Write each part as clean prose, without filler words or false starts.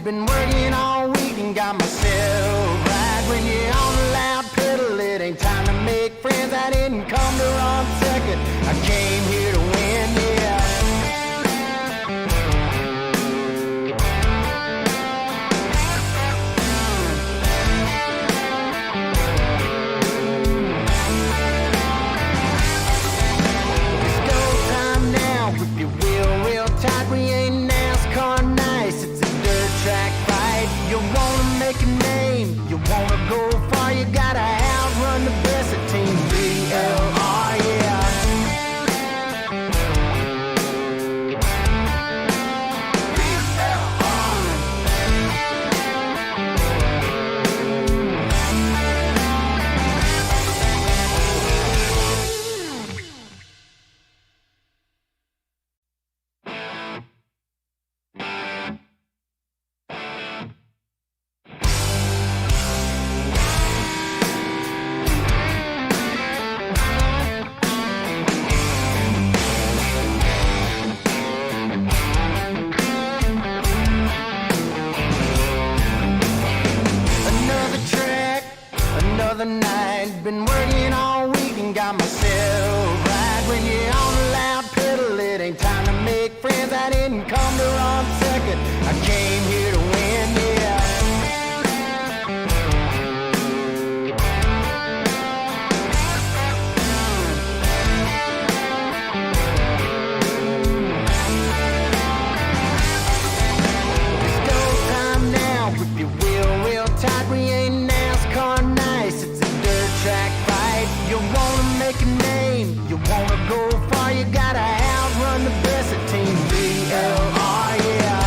been working all week and got myself right. When you're on the loud pedal, it ain't time to make friends. I didn't come to run second, I came here to win, yeah. It's go time now, whip your wheel real tight. We ain't NASCAR nice, it's a dirt track fight. You wanna make a name, you wanna go far, you gotta outrun the best of Team BLR, yeah. Another track, another night. Been working all week and got myself right. When you're on a loud pedal, it ain't time to make friends. I didn't come to run second, I came here to win, yeah. It's go time now, whip your wheel real tight. We ain't NASCAR nice, it's a dirt track fight. You wanna make a name, you wanna go far, you gotta outrun the best of Team BLR, yeah.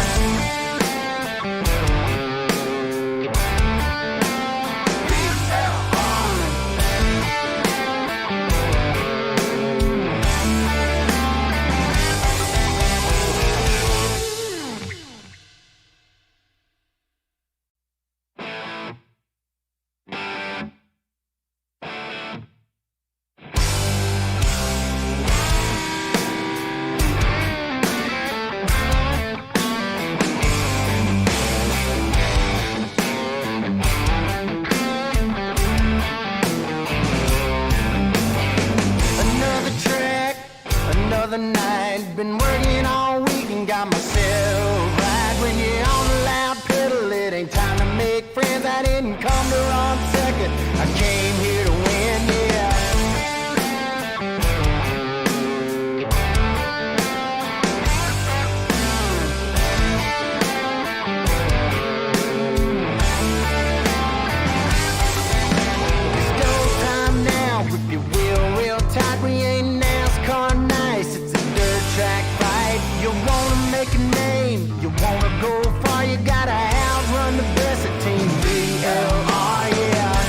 Another track, another night. Been working all week and got myself right. When you're on a loud pedal, it ain't time to make friends. I didn't come to run second, I came here to win, yeah. It's go time now, whip your wheel real tight. We ain't NASCAR nice, it's a dirt track fight. You wanna make a name, you wanna go far, you gotta outrun the best of Team BLR, yeah.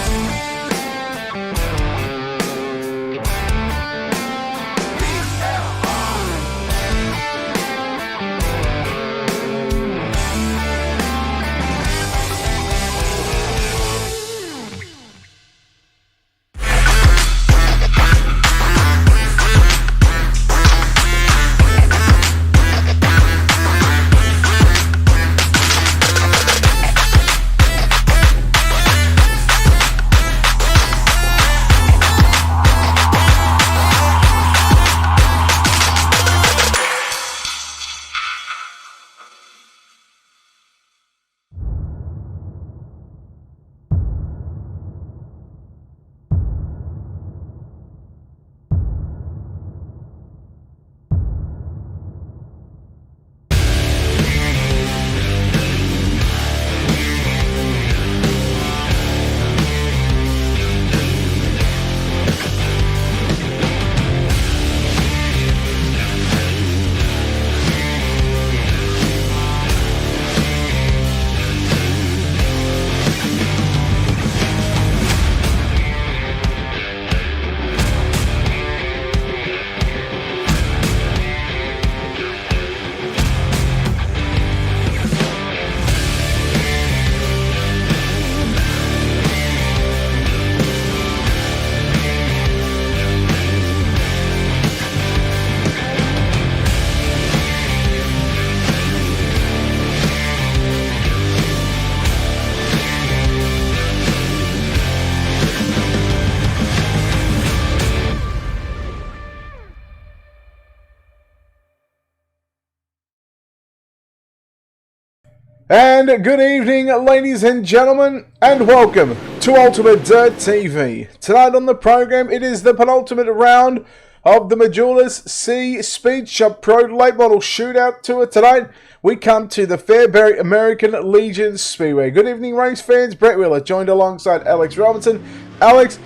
And good evening, ladies and gentlemen, and welcome to UltimateDirtTV. Tonight on the program, it is the penultimate round of the Matjoulis Seay Speedshop Pro Late Model Shootout Tour. Tonight, we come to the Fairbury American Legion Speedway. Good evening, race fans. Brett Wheeler, joined alongside Alex Robinson. Alex,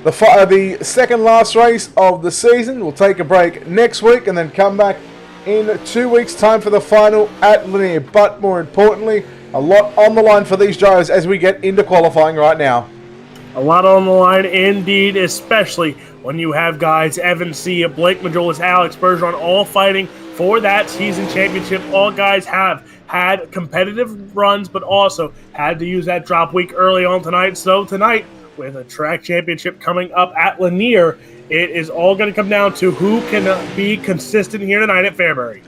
the second last race of the season. We'll take a break next week and then come back in 2 weeks' time for the final at Lanier. But more importantly, a lot on the line for these drivers as we get into qualifying right now. A lot on the line indeed, especially when you have guys Evan Seay, Blake Matjoulis, Alex Bergeron all fighting for that season championship. All guys have had competitive runs, but also had to use that drop week early on tonight. So tonight, with a track championship coming up at Lanier, it is all going to come down to who can be consistent here tonight at Fairbury.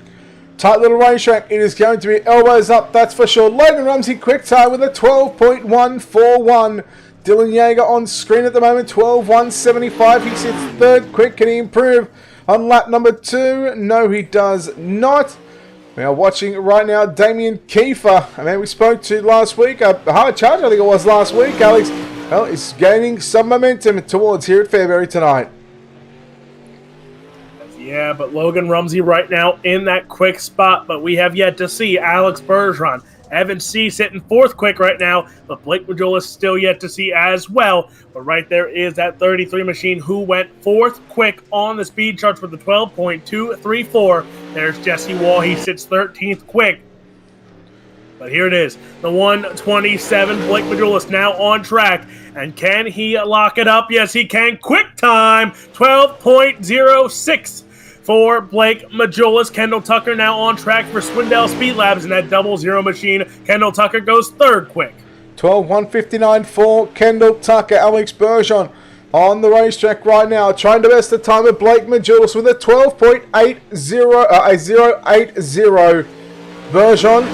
Tight little racetrack. It is going to be elbows up, that's for sure. Logan Rumsey quick time with a 12.141. Dylan Yeager on screen at the moment, 12.175. He sits third quick. Can he improve on lap number 2? No, he does not. We are watching right now Damien Kiefer, a man we spoke to last week. A hard charge, I think it was last week. Alex, well, is gaining some momentum towards here at Fairbury tonight. Yeah, but Logan Rumsey right now in that quick spot, but we have yet to see Alex Bergeron. Evan Seay sitting fourth quick right now, but Blake Matjoulis still yet to see as well. But right there is that 33 machine who went fourth quick on the speed charts with the 12.234. There's Jesse Wall. He sits 13th quick. But here it is, the 127. Blake Matjoulis now on track. And can he lock it up? Yes, he can. Quick time, 12.06. For Blake Matjoulis. Kendall Tucker now on track for Swindell Speed Labs in that 00 machine. Kendall Tucker goes third quick. 12.159 for Kendall Tucker. Alex Bergeron on the racetrack right now, trying to best the time of Blake Matjoulis with a 12.80. Bergeron,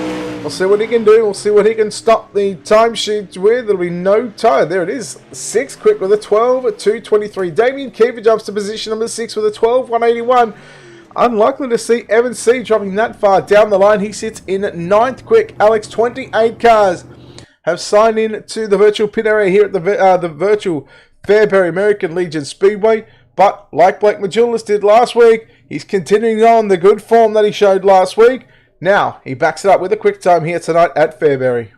we'll see what he can do. We'll see what he can stop the timesheet with. There'll be no time. There it is. 6th quick with a 12.223. Damien Kiefer jumps to position number 6 with a 12.181. Unlikely to see Evan Seay dropping that far down the line. He sits in 9th quick. Alex, 28 cars have signed in to the virtual pit area here at the virtual Fairbury American Legion Speedway. But like Blake Matjoulis did last week, he's continuing on the good form that he showed last week. Now, he backs it up with a quick time here tonight at Fairbury.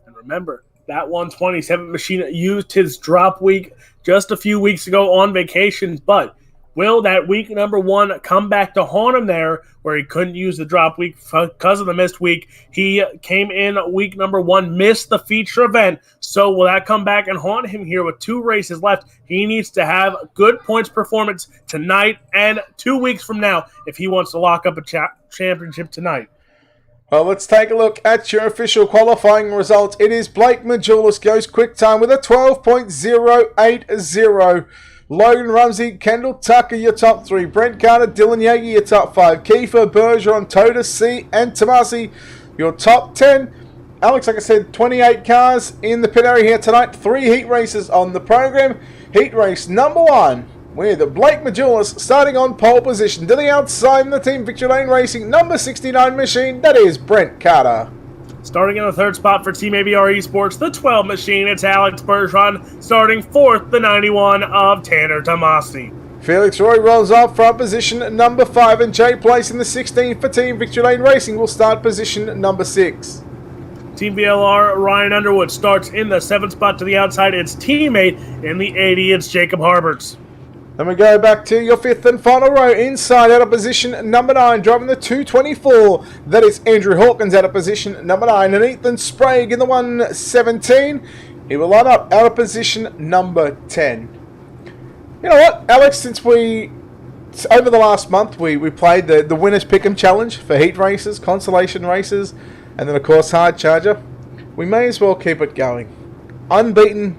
And remember, that 127 machine used his drop week just a few weeks ago on vacation, but will that week number 1 come back to haunt him there where he couldn't use the drop week because of the missed week? He came in week number 1, missed the feature event, so will that come back and haunt him here with 2 races left? He needs to have good points performance tonight and 2 weeks from now if he wants to lock up a championship tonight. Well, let's take a look at your official qualifying results. It is Blake Matjoulis goes quick time with a 12.080. Logan Rumsey, Kendall Tucker, your top 3. Brent Carter, Dylan Yeager, your top 5. Kiefer, Bergeron, Toda, Seay, and Tomasi, your top 10. Alex, like I said, 28 cars in the pit area here tonight. 3 heat races on the program. Heat race number 1 with Blake Matjoulis starting on pole position. To the outside in the team, Victory Lane Racing, number 69 machine, that is Brent Carter. Starting in the 3rd spot for Team ABR Esports, the 12 machine, it's Alex Bergeron. Starting 4th, the 91 of Tanner Tomasi. Felix Roy rolls off from position number 5, and Jay Place in the 16 for Team Victory Lane Racing will start position number 6. Team VLR, Ryan Underwood starts in the 7th spot to the outside. It's teammate in the 80, it's Jacob Harberts. Then we go back to your 5th and final row. Inside out of position number 9, driving the 224. That is Andrew Hawkins out of position number 9. And Ethan Sprague in the 117. He will line up out of position number 10. You know what, Alex, since over the last month, we played the Winners Pick'em Challenge for heat races, consolation races, and then, of course, Hard Charger. We may as well keep it going. Unbeaten.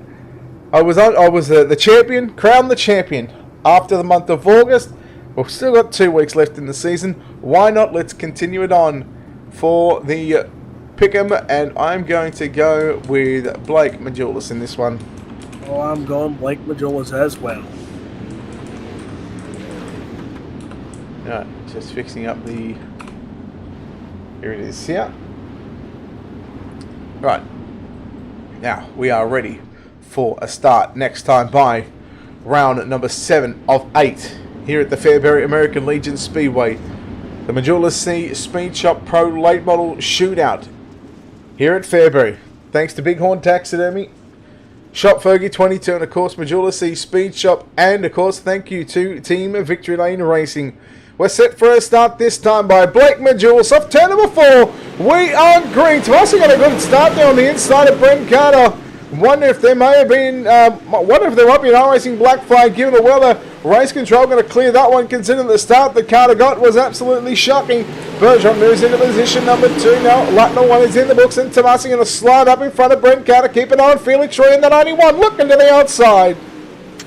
I was the champion, crowned the champion. After the month of August, we've still got 2 weeks left in the season. Why not? Let's continue it on for the Pick'em, and I'm going to go with Blake Matjoulis in this one. Oh, I'm going Blake Matjoulis as well. Alright, just fixing up the Here it is here. Right. Now, we are ready for a start next time by round number 7 of 8 here at the Fairbury American Legion Speedway. The Matjoulis Seay Speedshop Pro Late Model Shootout here at Fairbury. Thanks to Bighorn Taxidermy, Shop Fergie 22, and of course Matjoulis Seay Speedshop, and of course thank you to Team Victory Lane Racing. We're set for a start this time by Blake Matjoulis off turn number 4. We are green. Tomasi got a good start there on the inside of Brent Carter. Wonder if there may have been, wonder if there might be an iRacing black flag given the weather. Race control going to clear that one, considering the start that Carter got was absolutely shocking. Bergeron moves into position number 2 now. Lap number 1 is in the books, and Tomasi going to slide up in front of Brent Carter. Keep an eye on Felix Roy in the 91, looking to the outside.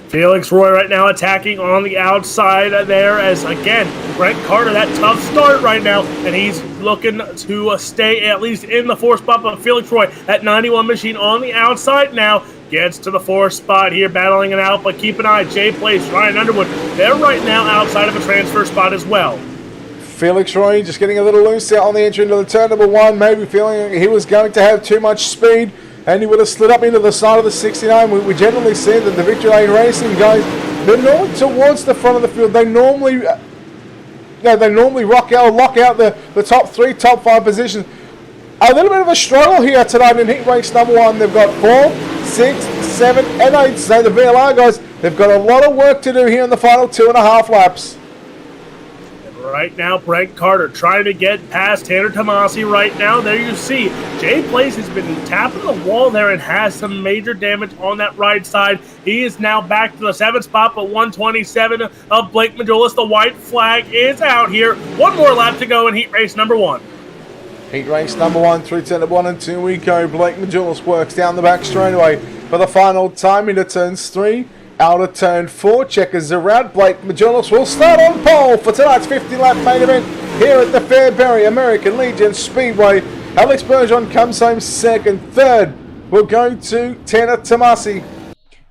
Felix Roy right now attacking on the outside there as, again, Brent Carter, that tough start right now, and he's looking to stay at least in the 4th spot, but Felix Roy, that 91 machine on the outside now, gets to the 4th spot here, battling it out, but keep an eye, Jay Place, Ryan Underwood, they're right now outside of a transfer spot as well. Felix Roy just getting a little loose out on the entry into the turn number 1, maybe feeling he was going to have too much speed, and he would have slid up into the side of the 69. We generally see that the Victory Lane Racing guys, they're normally towards the front of the field. They normally, lock out the top 3, top 5 positions. A little bit of a struggle here tonight in heat race number 1. They've got 4, 6, 7, and 8. So the VLR guys, they've got a lot of work to do here in the final 2.5 laps. Right now, Brent Carter trying to get past Tanner Tomasi right now. There you see, Jay Place has been tapping the wall there and has some major damage on that right side. He is now back to the 7th spot, but 127 of Blake Matjoulis. The white flag is out here. One more lap to go in heat race number 1. Heat race number 1 through turn 1 and 2 we go. Blake Matjoulis works down the back straightaway for the final time into turns 3. Out of turn 4, checkers around. Blake Matjoulis will start on pole for tonight's 50-lap main event here at the Fairbury American Legion Speedway. Alex Bergeron comes home 2nd. 3rd will go to Tanner Tomasi.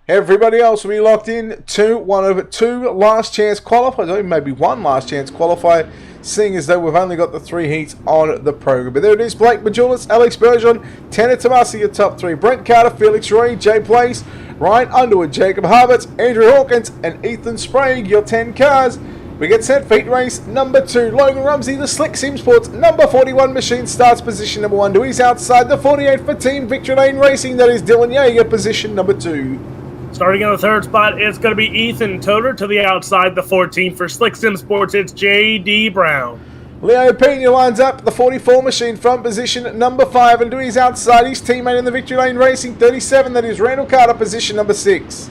Everybody else will be locked in to one of 2 last chance qualifiers, or maybe 1 last chance qualifier, seeing as though we've only got the 3 heats on the program. But there it is, Blake Matjoulis, Alex Bergeron, Tanner Tomasi, your top 3. Brent Carter, Felix Roy, Jay Place, Ryan Underwood, Jacob Harberts, Andrew Hawkins, and Ethan Sprague, your 10 cars. We get set for heat race number 2. Logan Rumsey, the Slick Sim Sports number 41 machine, starts position number 1. To his outside, the 48 for Team Victory Lane Racing. That is Dylan Yeager, position number 2. Starting in the 3rd spot, it's going to be Ethan Toder. To the outside, the 14 for Slick Sim Sports, it's J.D. Brown. Leo Pena lines up the 44 machine from position number 5, and to his outside, his teammate in the Victory Lane Racing 37, that is Randall Carter, position number 6.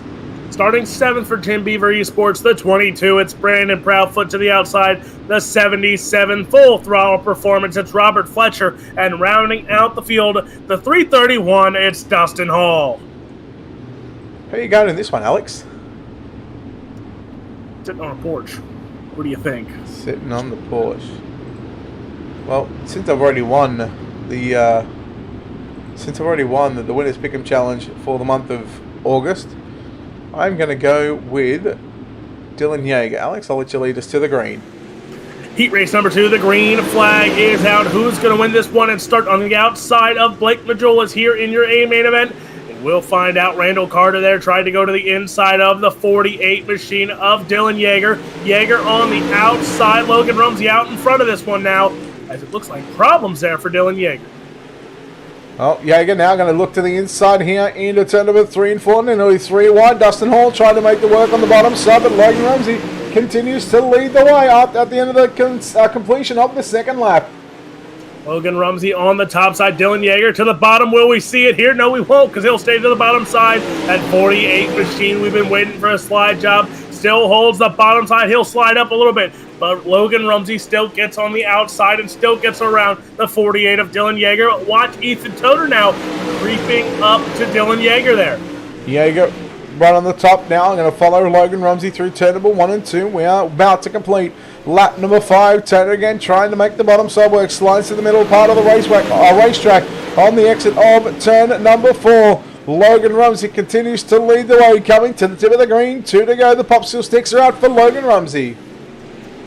Starting 7th for Tim Beaver Esports, the 22, it's Brandon Proudfoot. To the outside, the 77 full throttle performance, it's Robert Fletcher. And rounding out the field, the 331, it's Dustin Hall. How are you going in this one, Alex? Sitting on a porch. What do you think? Sitting on the porch. Well, since I've already won the Winners Pick'em Challenge for the month of August, I'm going to go with Dylan Yeager. Alex, I'll let you lead us to the green. Heat race number 2, the green flag is out. Who's going to win this one and start on the outside of Blake Matjoulis here in your A main event? And we'll find out. Randall Carter there tried to go to the inside of the 48 machine of Dylan Yeager. Yeager on the outside. Logan Rumsey out in front of this one now, as it looks like problems there for Dylan Yeager. Oh, Yeager now going to look to the inside here into turn number 3 and 4. Nearly 3 wide. Dustin Hall trying to make the work on the bottom side, but Logan Rumsey continues to lead the way up at the end of the completion of the 2nd lap. Logan Rumsey on the top side. Dylan Yeager to the bottom. Will we see it here? No, we won't, because he'll stay to the bottom side. That 48 machine, we've been waiting for a slide job. Still holds the bottom side. He'll slide up a little bit, but Logan Rumsey still gets on the outside and still gets around the 48 of Dylan Yeager. Watch Ethan Toder now creeping up to Dylan Yeager there. Yeager right on the top now. I'm going to follow Logan Rumsey through turn number 1 and 2. We are about to complete lap number 5. Toder again trying to make the bottom side work. Slides to the middle part of the racetrack on the exit of turn number 4. Logan Rumsey continues to lead the way, coming to the tip of the green. 2 to go. The popsicle sticks are out for Logan Rumsey.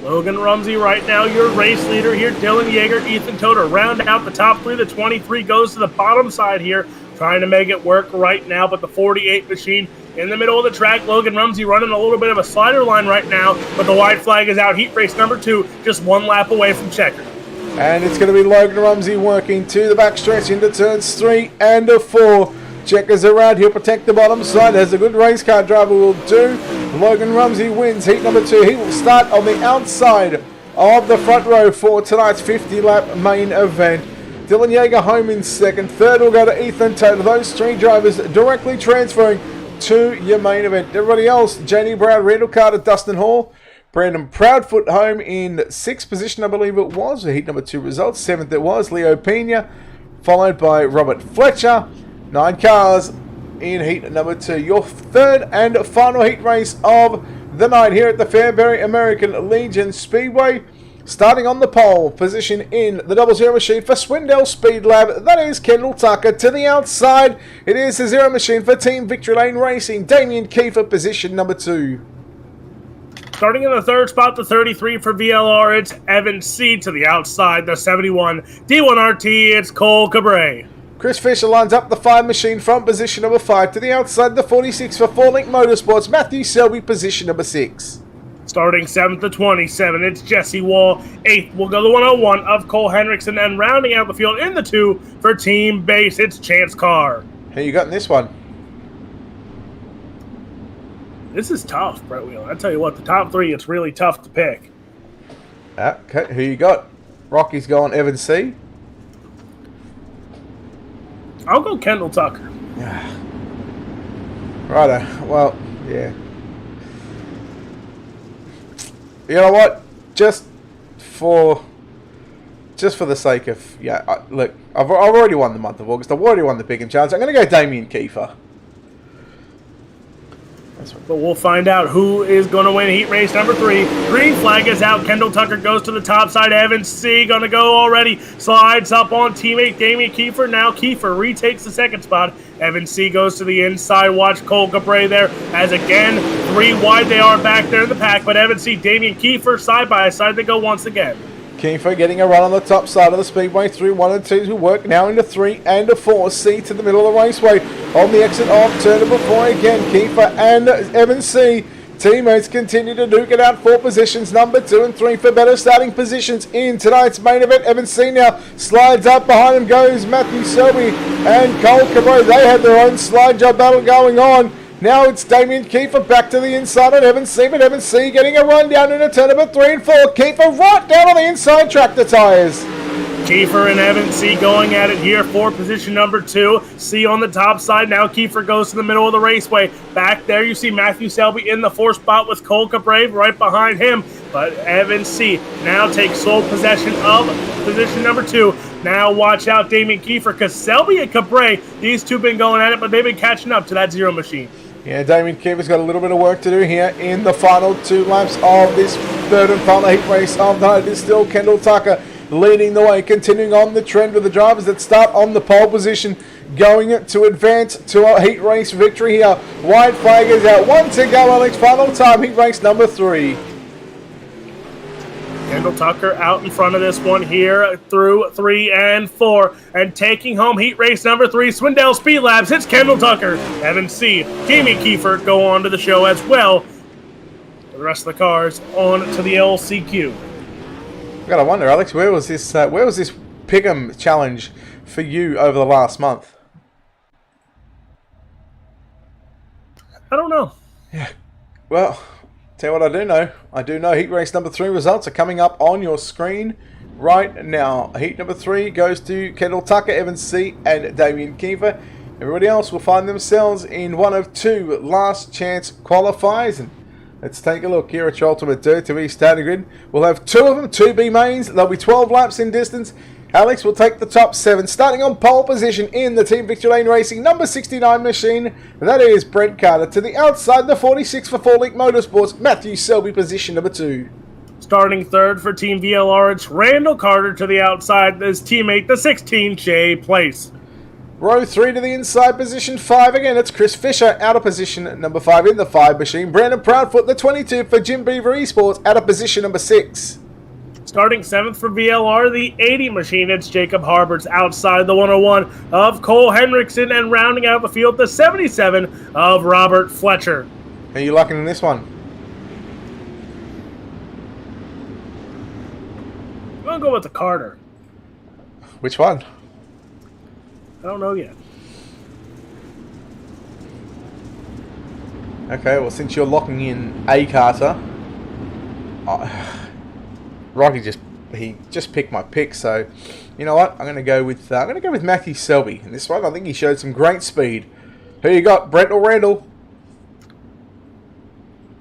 Logan Rumsey right now, your race leader here. Dylan Yeager, Ethan Toder round out the top three. The 23 goes to the bottom side here, trying to make it work right now, but the 48 machine in the middle of the track. Logan Rumsey running a little bit of a slider line right now, but the white flag is out. Heat race number 2, just 1 lap away from checker. And it's going to be Logan Rumsey working to the backstretch into turns 3 and 4. Checkers around, he'll protect the bottom side, as a good race car driver will do. Logan Rumsey wins heat number 2. He will start on the outside of the front row for tonight's 50-lap main event. Dylan Yeager home in second. Third will go to Ethan Toder. Those 3 drivers directly transferring to your main event. Everybody else, Janie Brown, Randall Carter, Dustin Hall. Brandon Proudfoot home in 6th position, I believe it was. Heat number 2 results. 7th it was, Leo Pena, followed by Robert Fletcher. 9 cars in heat number 2. Your third and final heat race of the night here at the Fairbury American Legion Speedway. Starting on the pole position in the 00 machine for Swindell Speed Lab, that is Kendall Tucker. To the outside, it is the 0 machine for Team Victory Lane Racing, Damien Kiefer, position number 2. Starting in the third spot, the 33 for VLR, it's Evan C. To the outside, the 71 D1RT, it's Cole Cabre. Chris Fisher lines up the 5 machine from position number 5. To the outside, the 46 for 4Link Motorsports, Matthew Selby, position number 6. Starting 7th to 27, it's Jesse Wall. 8th will go the 101 of Cole Henriksen, and rounding out the field in the 2 for Team Base, it's Chance Carr. Who you got in this one? This is tough, Brett Wheeler. I tell you what, the top 3, it's really tough to pick. Okay, who you got? Rocky's going Evan C. I'll go Kendall Tucker. Righto. Well, yeah. You know what? Just for the sake of look, I've already won the month of August. I've already won the Pick and Challenge. I'm going to go Damien Kiefer. But we'll find out who is going to win heat race number 3. Green flag is out. Kendall Tucker goes to the top side. Evan C. going to go already. Slides up on teammate Damien Kiefer. Now Kiefer retakes the second spot. Evan C. goes to the inside. Watch Cole Cabre there. As again, 3 wide they are back there in the pack. But Evan C. Damien Kiefer side by side they go once again. Kiefer getting a run on the top side of the speedway through 1 and 2 to work now into 3 and 4. C to the middle of the raceway on the exit of turn number 4 again. Kiefer and Evan C. Teammates continue to duke it out for positions number 2 and 3 for better starting positions in tonight's main event. Evan C. now slides up. Behind him goes Matthew Selby and Cole Cabre. They had their own slide job battle going on. Now it's Damien Kiefer back to the inside on Evan C. But Evan C. getting a run down into turn number 3 and 4. Kiefer right down on the inside tractor tyres. Kiefer and Evan C. going at it here for position number 2. C on the top side. Now Kiefer goes to the middle of the raceway. Back there you see Matthew Selby in the 4th spot with Cole Cabre right behind him. But Evan C. now takes sole possession of position number 2. Now watch out Damien Kiefer, because Selby and Cabre, these two been going at it, but they've been catching up to that 0 machine. Yeah, Damien Kiefer's got a little bit of work to do here in the final 2 laps of this third and final heat race of the night. It is still Kendall Tucker leading the way, continuing on the trend with the drivers that start on the pole position, going to advance to a heat race victory here. White flag is out. 1 to go, Alex. Final time, heat race number 3. Kendall Tucker out in front of this one here through 3 and 4. And taking home heat race number 3, Swindell Speed Labs, it's Kendall Tucker. Evan C., Jamie Kiefer go on to the show as well. The rest of the cars on to the LCQ. I gotta wonder, Alex, where was this Pick'em challenge for you over the last month? I don't know. Yeah. Well, tell you what I do know. I do know heat race number 3 results are coming up on your screen right now. Heat number 3 goes to Kendall Tucker, Evan C. and Damien Kiefer. Everybody else will find themselves in one of 2 last chance qualifiers. And let's take a look here at your UltimateDirtTV starting grid. We'll have 2 of them, 2B mains. There'll be 12 laps in distance. Alex will take the top 7, starting on pole position in the Team Victory Lane Racing number 69 machine. That is Brent Carter. To the outside, the 46 for 4Link Motorsports, Matthew Selby, position number 2. Starting third for Team VLR, it's Randall Carter. To the outside, his teammate, the 16, Jay Place. Row 3 to the inside, position 5 again. It's Chris Fisher out of position number 5 in the 5 machine. Brandon Proudfoot, the 22 for Jim Beaver Esports, out of position number 6. Starting 7th for VLR, the 80 machine, it's Jacob Harberts outside the 101 of Cole Henriksen, and rounding out the field, the 77 of Robert Fletcher. Are you liking in this one? I'm going to go with the Carter. Which one? I don't know yet. Okay, well, since you're locking in a Carter, Rocky just picked my pick. So, you know what? I'm going to go with Matthew Selby in this one. I think he showed some great speed. Who you got, Brent or Randall?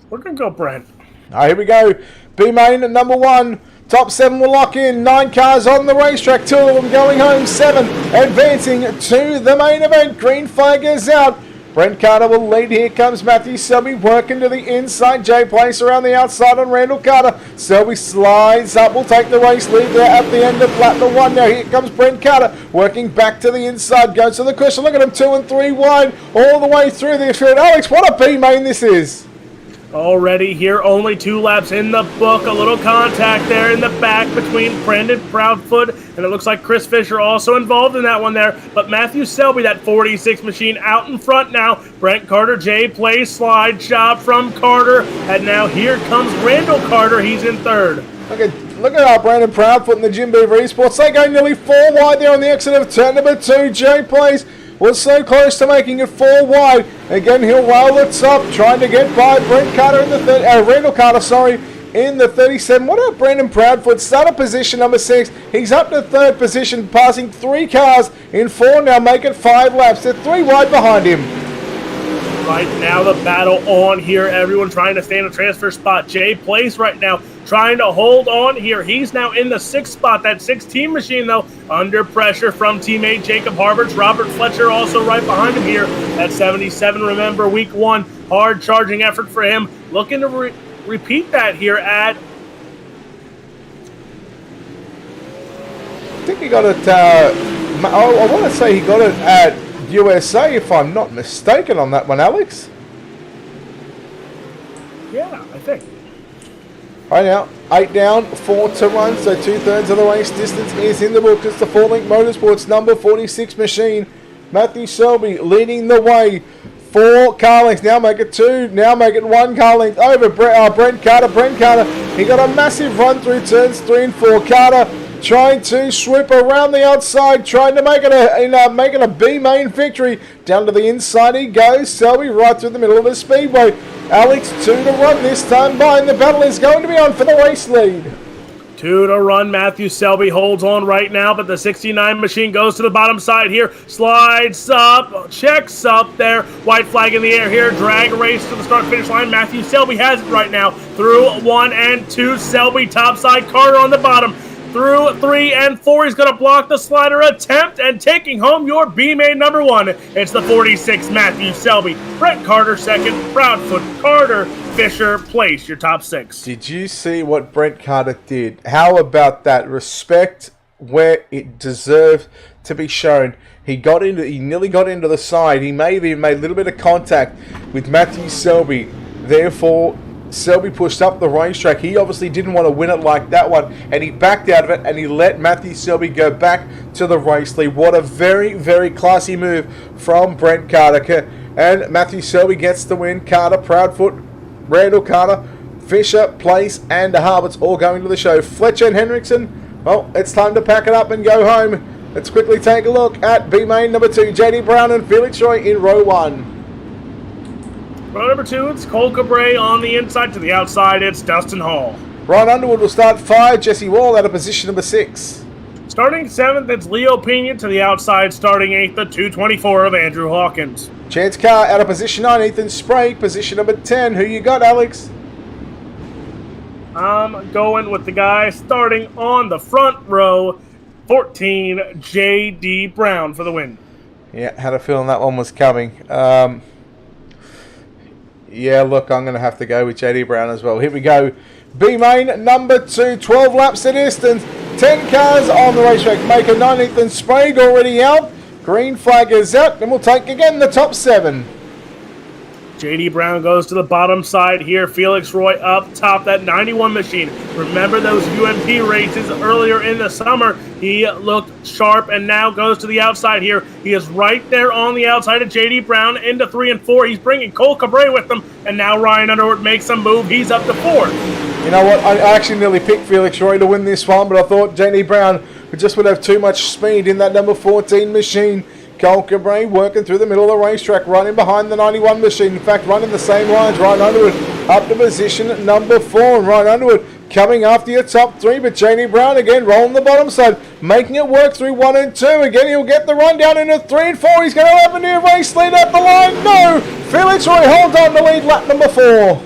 We're going to go Brent. All right, here we go. B main at number 1. Top 7 will lock in. 9 cars on the racetrack. 2 of them going home. 7 advancing to the main event. Green flag is out. Brent Carter will lead. Here comes Matthew Selby working to the inside. Jay Place around the outside on Randall Carter. Selby slides up. Will take the race lead there at the end of lap number 1. Now here comes Brent Carter working back to the inside. Goes to the cushion. Look at him, 2 and 3 wide all the way through the field. Alex, what a B main this is. Already here, only 2 laps in the book. A little contact there in the back between Brandon Proudfoot, and it looks like Chris Fisher also involved in that one there. But Matthew Selby, that 46 machine, out in front now. Brent Carter, Jay plays slide job from Carter, and now here comes Randall Carter. He's in 3rd. Look at our Brandon Proudfoot and the Jim Beaver Esports. They go nearly 4 wide there on the exit of turn number 2. Jay plays. Was so close to making it 4 wide. Again, he'll roll the top, trying to get by Brent Carter in the Randall Carter, sorry, in the 37. What about Brandon Proudfoot? Started position number 6. He's up to 3rd position, passing 3 cars in 4 now, make it 5 laps. They're 3 wide behind him. Right now, the battle on here. Everyone trying to stay in a transfer spot. Jay Place right now trying to hold on here. He's now in the 6th spot. That 16 machine, though, under pressure from teammate Jacob Harberts. Robert Fletcher also right behind him here at 77. Remember, week 1, hard charging effort for him. Looking to repeat that here at... I think he got it... I want to say he got it at USA, if I'm not mistaken on that one, Alex. Yeah, I think. Right now, 8 down, 4 to run, so 2/3 of the race distance is in the book. It's the 4-Link Motorsports number 46 machine. Matthew Selby leading the way. 4 car lengths, now make it 2, now make it 1 car length over Brent Carter. Brent Carter, he got a massive run through turns 3 and 4. Carter trying to sweep around the outside, trying to make it a B main victory. Down to the inside he goes. Selby right through the middle of the speedway. Alex, 2 to run this time by, and the battle is going to be on for the race lead. 2 to run. Matthew Selby holds on right now, but the 69 machine goes to the bottom side here. Slides up, checks up there. White flag in the air here. Drag race to the start-finish line. Matthew Selby has it right now. Through 1 and 2. Selby topside. Carter on the bottom. Through 3 and 4. He's going to block the slider attempt, and taking home your B-main number 1. It's the 46 Matthew Selby. Brent Carter 2nd. Proudfoot, Carter, Fisher, Place your top 6. Did you see what Brent Carter did? How about that? Respect where it deserved to be shown. He nearly got into the side. He may have even made a little bit of contact with Matthew Selby. Therefore, Selby pushed up the racetrack. He obviously didn't want to win it like that one, and he backed out of it, and he let Matthew Selby go back to the race lead. What a very, very classy move from Brent Carter. And Matthew Selby gets the win. Carter, Proudfoot, Randall Carter, Fisher, Place, and Harberts all going to the show. Fletcher and Henriksen, well, it's time to pack it up and go home. Let's quickly take a look at B-main number 2, JD Brown and Felix Roy in row 1. Row number 2, it's Cole Cabray on the inside. To the outside, it's Dustin Hall. Ryan Underwood will start 5. Jesse Wall out of position number 6. Starting 7th, it's Leo Pena. To the outside, starting 8th, the 224 of Andrew Hawkins. Chance Carr out of position 9. Ethan Sprague, position number 10. Who you got, Alex? I'm going with the guy starting on the front row, 14, J.D. Brown for the win. Yeah, had a feeling that one was coming. Yeah, look, I'm going to have to go with J.D. Brown as well. Here we go. B-main number 2, 12 laps the distance. 10 cars on the racetrack. Maker 9, Ethan Sprague already out. Green flag is out, and we'll take again the top 7. JD Brown goes to the bottom side here. Felix Roy up top, that 91 machine. Remember those UMP races earlier in the summer? He looked sharp and now goes to the outside here. He is right there on the outside of JD Brown into 3 and 4. He's bringing Cole Cabre with him, and now Ryan Underwood makes a move. He's up to 4. You know what? I actually nearly picked Felix Roy to win this one, but I thought JD Brown would have too much speed in that number 14 machine. Cole Cabre working through the middle of the racetrack, running behind the 91 machine. In fact, running the same lines. Ryan Underwood up to position number 4. And Ryan Underwood coming after your top 3. But JD Brown again rolling the bottom side, making it work through 1 and 2. Again, he'll get the run down into 3 and 4. He's going to have a new race lead at the line. No! Felix Roy holds on to lead lap number 4.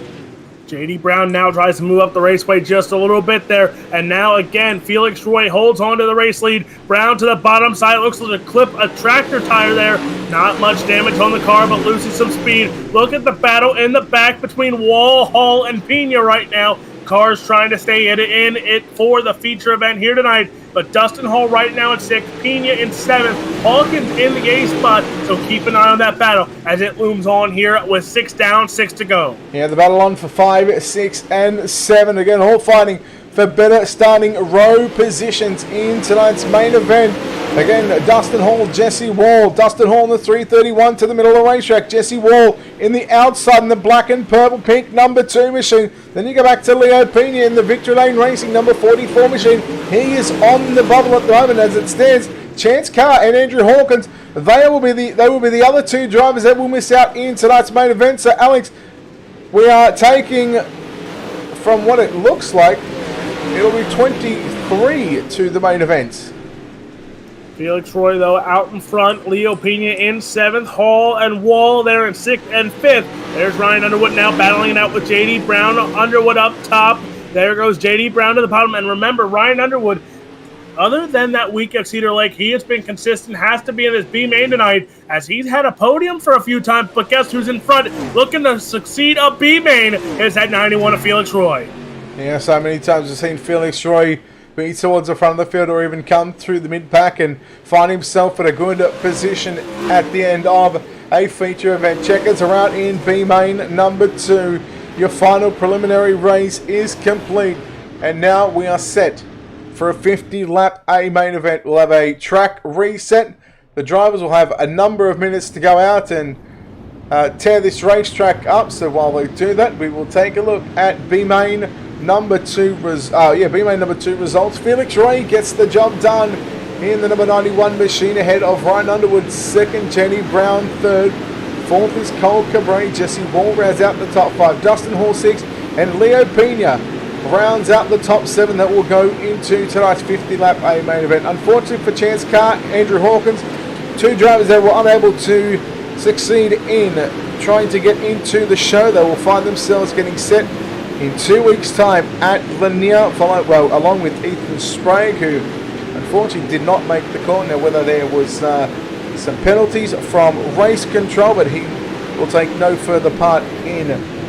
JD Brown now tries to move up the raceway just a little bit there. And now again, Felix Roy holds on to the race lead. Brown to the bottom side. Looks like a clip a tractor tire there. Not much damage on the car, but losing some speed. Look at the battle in the back between Wall, Hall, and Pena right now. Cars trying to stay in it for the feature event here tonight. But Dustin Hall right now at 6th, Pena in 7th, Hawkins in the 8th spot. So keep an eye on that battle as it looms on here with 6 down, 6 to go. Yeah, the battle on for 5, 6, and 7. Again, all fighting for better starting row positions in tonight's main event. Again, Dustin Hall, Jesse Wall. Dustin Hall in the 331 to the middle of the racetrack. Jesse Wall in the outside in the black and purple pink number 2 machine. Then you go back to Leo Pena in the Victory Lane Racing number 44 machine. He is on the bubble at the moment as it stands. Chance Carr and Andrew Hawkins, they will be the other 2 drivers that will miss out in tonight's main event. So Alex, we are taking, from what it looks like, it'll be 23 to the main event. Felix Roy, though, out in front. Leo Pena in 7th. Hall and Wall there in 6th and 5th. There's Ryan Underwood now battling it out with JD Brown. Underwood up top. There goes JD Brown to the bottom. And remember, Ryan Underwood, other than that week at Cedar Lake, he has been consistent, has to be in his B main tonight, as he's had a podium for a few times. But guess who's in front looking to succeed a B main is that 91 of Felix Roy. Yeah, so many times we've seen Felix Roy be towards the front of the field or even come through the mid-pack and find himself at a good position at the end of a feature event. Checkers are out in B-Main number 2. Your final preliminary race is complete. And now we are set for a 50-lap A-Main event. We'll have a track reset. The drivers will have a number of minutes to go out and tear this racetrack up. So while we do that, we will take a look at B-Main number 2 B-Main number 2 results. Felix Roy gets the job done in the number 91 machine ahead of Ryan Underwood 2nd, Jenny Brown 3rd, 4th is Cole Cabre. Jesse Wall rounds out the top 5, Dustin Hall 6th, and Leo Pena rounds out the top 7 that will go into tonight's 50-lap A main event. Unfortunately for Chance Carr, Andrew Hawkins, 2 drivers that were unable to succeed in trying to get into the show. They will find themselves getting set in 2 weeks' time at Lanier, along with Ethan Sprague, who unfortunately did not make the call. Now, whether there was some penalties from race control, but he will take no further part in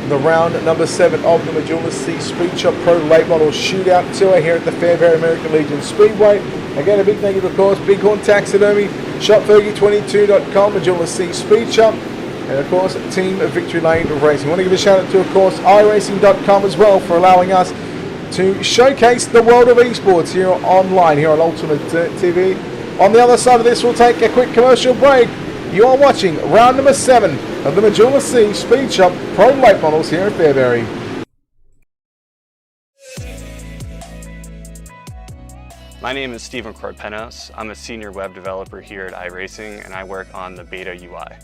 the round number 7 of the Matjoulis Seay Speedshop Pro Late Model Shootout Tour here at the Fairbury American Legion Speedway. Again, a big thank you, of course, Bighorn Taxidermy, ShopFergie22.com, Matjoulis Seay Speedshop, and of course, Team Victory Lane Racing. I want to give a shout out to, of course, iRacing.com as well for allowing us to showcase the world of esports here online, here on UltimateDirtTV. On the other side of this, we'll take a quick commercial break. You are watching round number 7 of the Matjoulis Seay Speedshop Pro Late Models here at Fairbury. My name is Stephen Corpenos. I'm a senior web developer here at iRacing, and I work on the beta UI.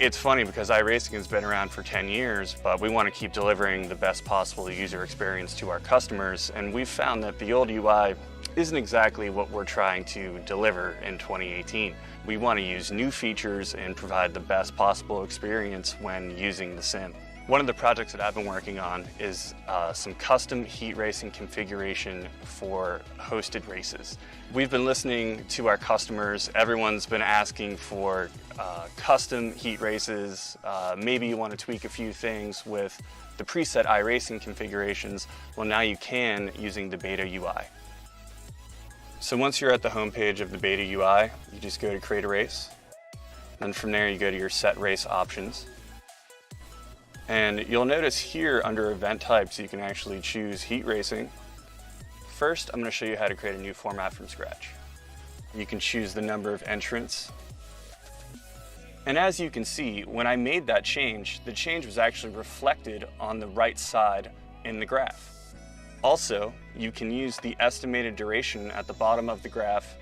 It's funny because iRacing has been around for 10 years, but we want to keep delivering the best possible user experience to our customers, and we've found that the old UI isn't exactly what we're trying to deliver in 2018. We want to use new features and provide the best possible experience when using the sim. One of the projects that I've been working on is some custom heat racing configuration for hosted races. We've been listening to our customers. Everyone's been asking for custom heat races. Maybe you want to tweak a few things with the preset iRacing configurations. Well, now you can using the beta UI. So once you're at the home page of the beta UI, you just go to create a race. Then from there you go to your set race options. And you'll notice here under event types you can actually choose heat racing. First, I'm going to show you how to create a new format from scratch. You can choose the number of entrants. And as you can see, when I made that change, the change was actually reflected on the right side in the graph. Also, you can use the estimated duration at the bottom of the graph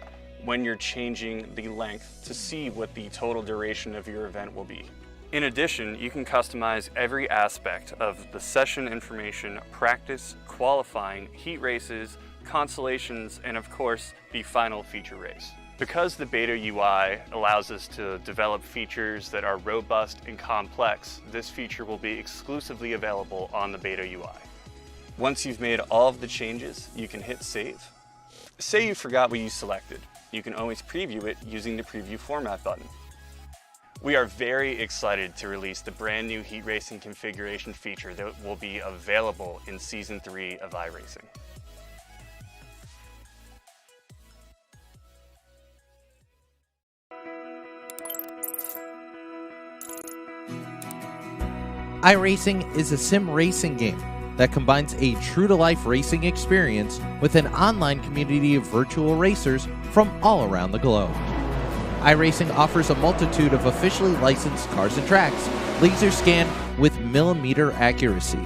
when you're changing the length to see what the total duration of your event will be. In addition, you can customize every aspect of the session information, practice, qualifying, heat races, consolations, and of course, the final feature race. Because the beta UI allows us to develop features that are robust and complex, this feature will be exclusively available on the beta UI. Once you've made all of the changes, you can hit save. Say you forgot what you selected. You can always preview it using the preview format button. We are very excited to release the brand new heat racing configuration feature that will be available in Season 3 of iRacing. iRacing is a sim racing game that combines a true-to-life racing experience with an online community of virtual racers from all around the globe. iRacing offers a multitude of officially licensed cars and tracks, laser scanned with millimeter accuracy.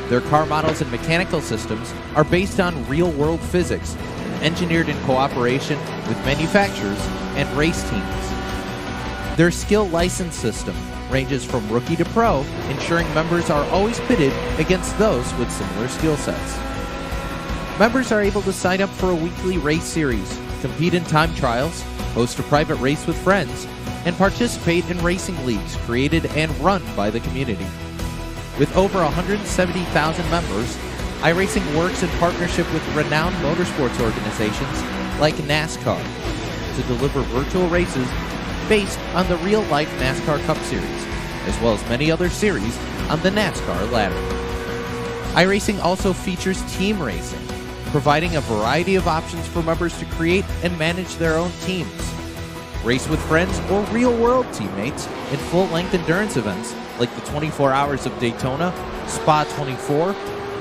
Their car models and mechanical systems are based on real-world physics, engineered in cooperation with manufacturers and race teams. Their skill license system ranges from rookie to pro, ensuring members are always pitted against those with similar skill sets. Members are able to sign up for a weekly race series, compete in time trials, host a private race with friends, and participate in racing leagues created and run by the community. With over 170,000 members, iRacing works in partnership with renowned motorsports organizations like NASCAR to deliver virtual races based on the real-life NASCAR Cup Series, as well as many other series on the NASCAR ladder. iRacing also features team racing, providing a variety of options for members to create and manage their own teams. Race with friends or real-world teammates in full-length endurance events like the 24 Hours of Daytona, Spa 24,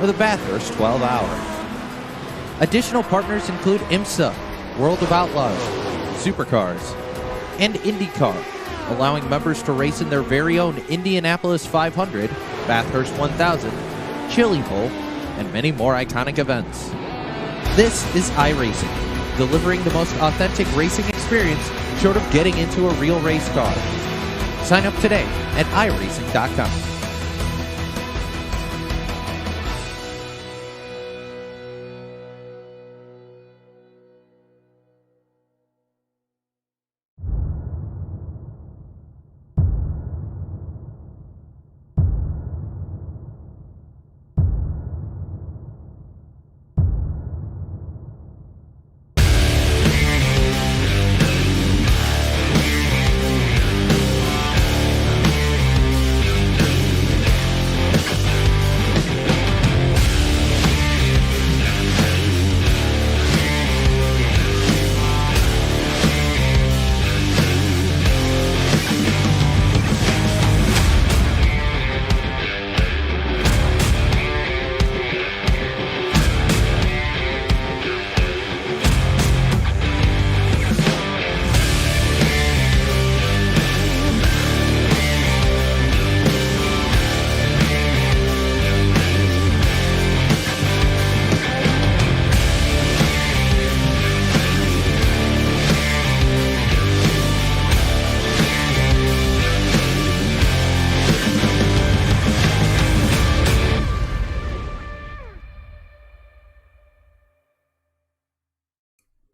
or the Bathurst 12 Hour. Additional partners include IMSA, World of Outlaws, Supercars, and IndyCar, allowing members to race in their very own Indianapolis 500, Bathurst 1000, Chili Bowl, and many more iconic events. This is iRacing, delivering the most authentic racing experience short of getting into a real race car. Sign up today at iRacing.com.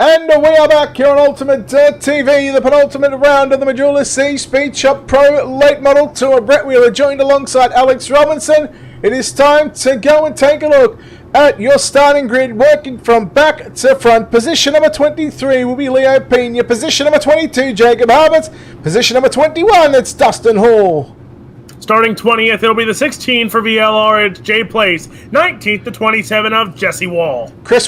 And we are back here on UltimateDirtTV, the penultimate round of the Matjoulis Seay Speedshop Pro Late Model Tour. Brett Wheeler joined alongside Alex Robinson. It is time to go and take a look at your starting grid, working from back to front. Position number 23 will be Leo Pena. Position number 22, Jacob Harbert. Position number 21, it's Dustin Hall. Starting 20th, it'll be the 16 for VLR at J Place. 19th, the 27 of Jesse Wall. Chris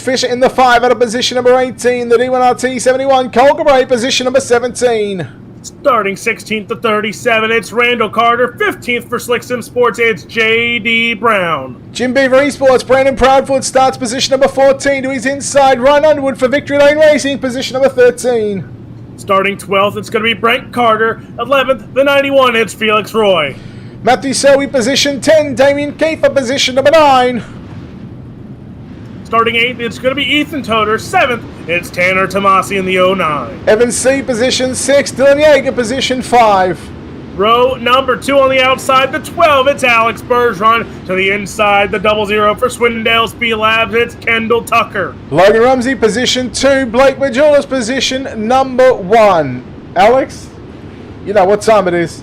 Fisher in the 5 out of position number 18. The D1RT 71, Cole Gabray, position number 17. Starting 16th to 37, it's Randall Carter. 15th for Slick Sim Sports, it's J.D. Brown. Jim Beaver Esports, Brandon Proudfoot starts position number 14 to his inside. Ryan Underwood for Victory Lane Racing, position number 13. Starting 12th, it's going to be Brent Carter. 11th, the 91, it's Felix Roy. Matthew Selby, position 10. Damien Kiefer, position number 9. Starting 8th, it's going to be Ethan Toder. 7th, it's Tanner Tomasi in the 09. Evan C, position 6. Dylan Yeager, position 5. Row number 2 on the outside, the 12, it's Alex Bergeron. To the inside, the 00 for Swindale Speed Labs, it's Kendall Tucker. Logan Rumsey, position 2. Blake Matjoulis, position number 1. Alex, you know what time it is.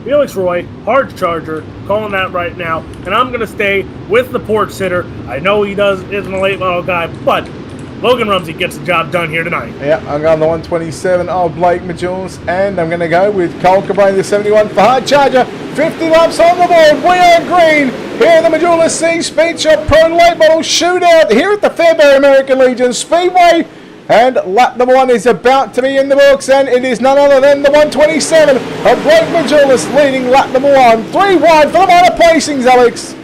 Felix Roy, hard charger, calling that right now. And I'm going to stay with the porch sitter. I know he isn't a late model guy, but Logan Rumsey gets the job done here tonight. Yeah, I'm going the 127 of Blake Matjoulis, and I'm going to go with Cole Cabrera, the 71 for hard charger. 50 laps on the board. We are green here at the Matjoulis Seay Speedshop Pro Late Model Shootout here at the Fairbury American Legion Speedway. And lap number 1 is about to be in the books, and it is none other than the 127 of Blake Matjoulis leading lap number 1. 3 wide for the minor placings, Alex.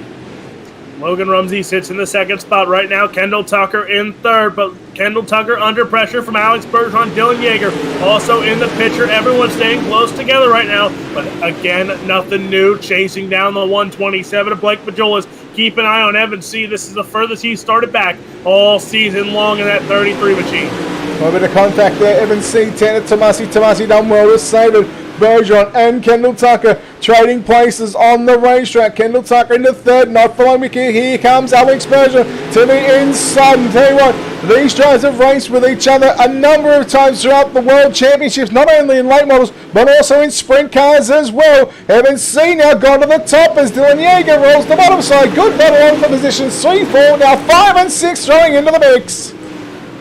Logan Rumsey sits in the second spot right now. Kendall Tucker in third, but Kendall Tucker under pressure from Alex Bergeron, Dylan Yeager also in the picture. Everyone's staying close together right now, but again, nothing new. Chasing down the 127 of Blake Matjoulis. Keep an eye on Evan C. This is the furthest he started back all season long in that 33 machine. A bit of contact there. Evan C. Tanner Tomasi. Tomasi done well to save it. Bergeron and Kendall Tucker trading places on the racetrack. Kendall Tucker into third, not following Mickey. Here comes Alex Bergeron to the inside. And tell you what, these guys have raced with each other a number of times throughout the World Championships, not only in late models, but also in sprint cars as well. Evan C. now gone to the top as Dylan Yeager rolls the bottom side. Good battle on for positions 3, 4, now 5 and 6 throwing into the mix.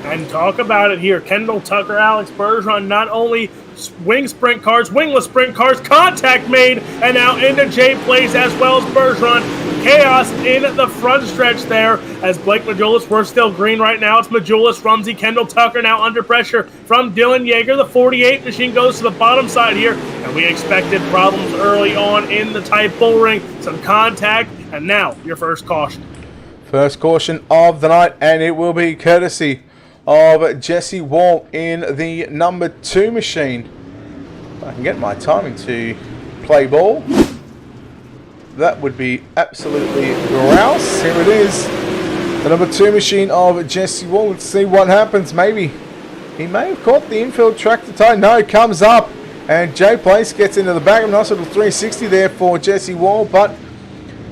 And talk about it here. Kendall Tucker, Alex Bergeron, not only wing sprint cars, wingless sprint cars, contact made, and now into J Place as well as Bergeron. Chaos in the front stretch there as Blake Matjoulis, we're still green right now. It's Matjoulis, Rumsey, Kendall Tucker now under pressure from Dylan Yeager. The 48 machine goes to the bottom side here, and we expected problems early on in the tight bull ring. Some contact, and now your first caution. First caution of the night, and it will be courtesy of Jesse Wall in the number 2 machine. I can get my timing to play ball. That would be absolutely grouse. Here it is. The number 2 machine of Jesse Wall. Let's see what happens. Maybe he may have caught the infield tractor tie. No, it comes up. And Jay Place gets into the back. A nice little 360 there for Jesse Wall. But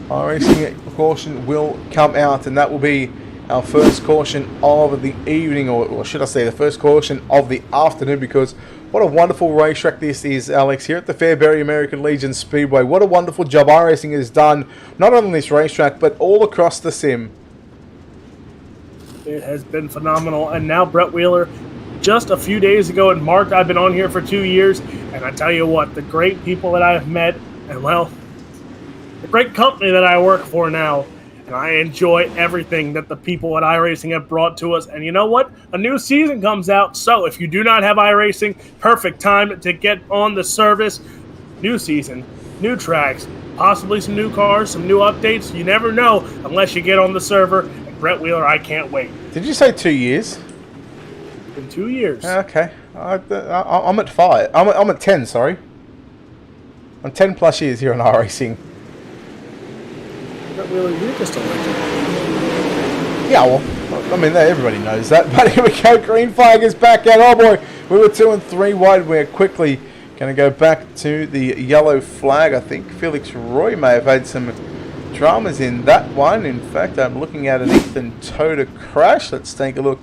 iRacing caution will come out. And that will be our first caution of the evening, or should I say the first caution of the afternoon, because what a wonderful racetrack this is, Alex, here at the Fairbury American Legion Speedway. What a wonderful job iRacing has done, not only on this racetrack, but all across the sim. It has been phenomenal. And now Brett Wheeler, just a few days ago, and Mark, I've been on here for 2 years, and I tell you what, the great people that I've met, and well, the great company that I work for now, and I enjoy everything that the people at iRacing have brought to us. And you know what? A new season comes out. So if you do not have iRacing, perfect time to get on the service. New season, new tracks, possibly some new cars, some new updates. You never know unless you get on the server. And Brett Wheeler, I can't wait. Did you say 2 years? In 2 years. Okay. I'm at 5. I'm at 10, sorry. I'm 10 plus years here on iRacing. Brett Wheeler, you're just a legend. Yeah, well, I mean, everybody knows that. But here we go. Green flag is back out. Oh, boy. We were 2 and 3 wide. We're quickly going to go back to the yellow flag. I think Felix Roy may have had some dramas in that one. In fact, I'm looking at an Ethan Toder crash. Let's take a look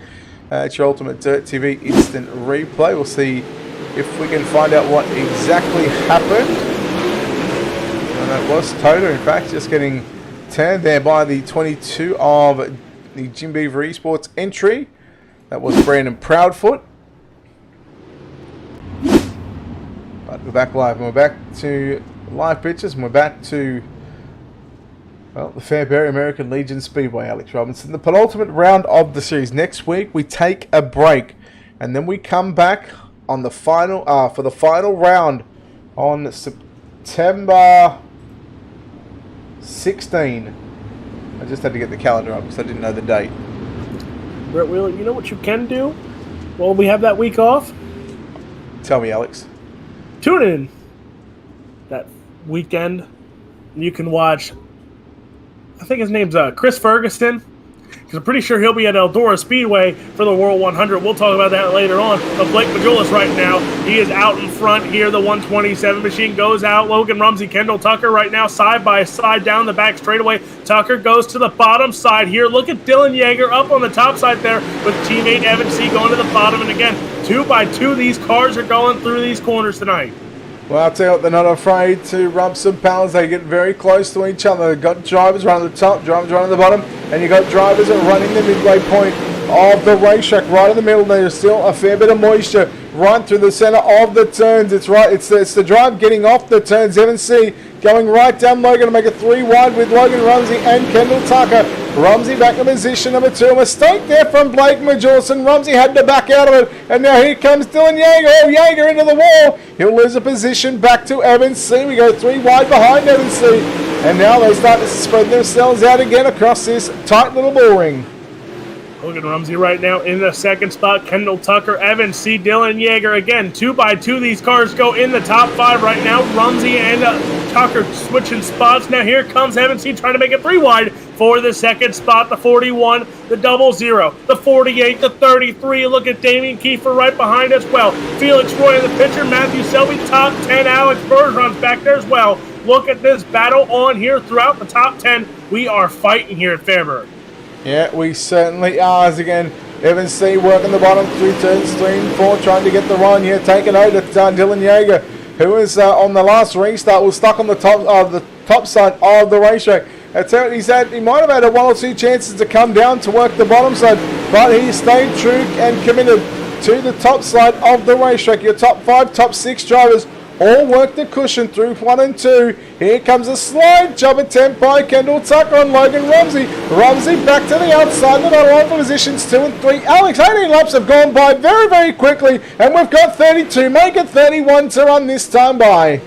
at your UltimateDirtTV instant replay. We'll see if we can find out what exactly happened. And that was Toder, in fact, just getting turned there by the 22 of the Jim Beaver Esports entry. That was Brandon Proudfoot. But we're back live, and we're back to live pictures, and we're back to, well, the Fairbury American Legion Speedway, Alex Robinson. The penultimate round of the series. Next week, we take a break. And then we come back on the final for the final round on September 16. I just had to get the calendar up because I didn't know the date. Brett Wheeler, you know what you can do while we have that week off? Tell me, Alex. Tune in that weekend. You can watch, I think his name's Chris Ferguson, because I'm pretty sure he'll be at Eldora Speedway for the World 100. We'll talk about that later on. But Blake Matjoulis right now, he is out in front here. The 127 machine goes out. Logan Rumsey, Kendall Tucker right now side by side down the back straightaway. Tucker goes to the bottom side here. Look at Dylan Yeager up on the top side there with teammate Evan Seay going to the bottom. And again, 2 by 2, these cars are going through these corners tonight. Well, I'll tell you what, they're not afraid to rub some pounds. They get very close to each other. You've got drivers running the top, drivers running the bottom, and you've got drivers that are running the midway point of the racetrack, right in the middle. There's still a fair bit of moisture right through the center of the turns. It's right. It's the drive getting off the turns. Evan Seay going right down Logan to make it 3 wide with Logan Rumsey and Kendall Tucker. Rumsey back in position number 2. A mistake there from Blake Matjoulis, and Rumsey had to back out of it. And now here comes Dylan Yeager. Oh, Yeager into the wall. He'll lose a position back to Evan Seay. We go 3 wide behind Evan Seay. And now they start to spread themselves out again across this tight little bull ring. Logan Rumsey right now in the second spot. Kendall Tucker, Evan Seay, Dylan Yeager. Again, 2 by 2. These cars go in the top 5 right now. Rumsey and Tucker switching spots. Now here comes Evan Seay trying to make it 3 wide for the second spot. The 41, the 00, the 48, the 33. Look at Damian Kiefer right behind as well. Felix Roy in the picture. Matthew Selby, top 10. Alex Bergeron's back there as well. Look at this battle on here throughout the top 10. We are fighting here at Fairbury. Yeah, we certainly are. As again, Evan Seay working the bottom through turns 3 and 4, trying to get the run here. Taking over Dylan Yeager, who was on the last restart, was stuck on the top side of the racetrack. He might have had 1 or 2 chances to come down to work the bottom side, but he stayed true and committed to the top side of the racetrack. Your top 5, top 6 drivers all work the cushion through 1 and 2. Here comes a slide job attempt by Kendall Tucker on Logan Rumsey. Rumsey back to the outside. They're not on for positions 2 and 3. Alex, 18 laps have gone by very, very quickly, and we've got 32. Make it 31 to run this time by.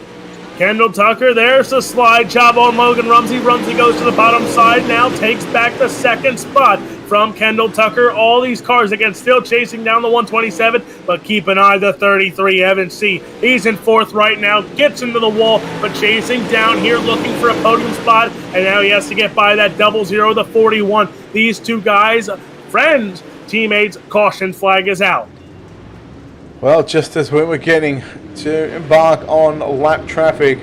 Kendall Tucker, there's the slide job on Logan Rumsey. Rumsey goes to the bottom side now, takes back the second spot from Kendall Tucker. All these cars, again, still chasing down the 127, but keep an eye the 33, Evan Seay. He's in 4th right now, gets into the wall, but chasing down here, looking for a podium spot, and now he has to get by that 00, the 41. These 2 guys, friends, teammates, caution flag is out. Well, just as we were getting to embark on lap traffic,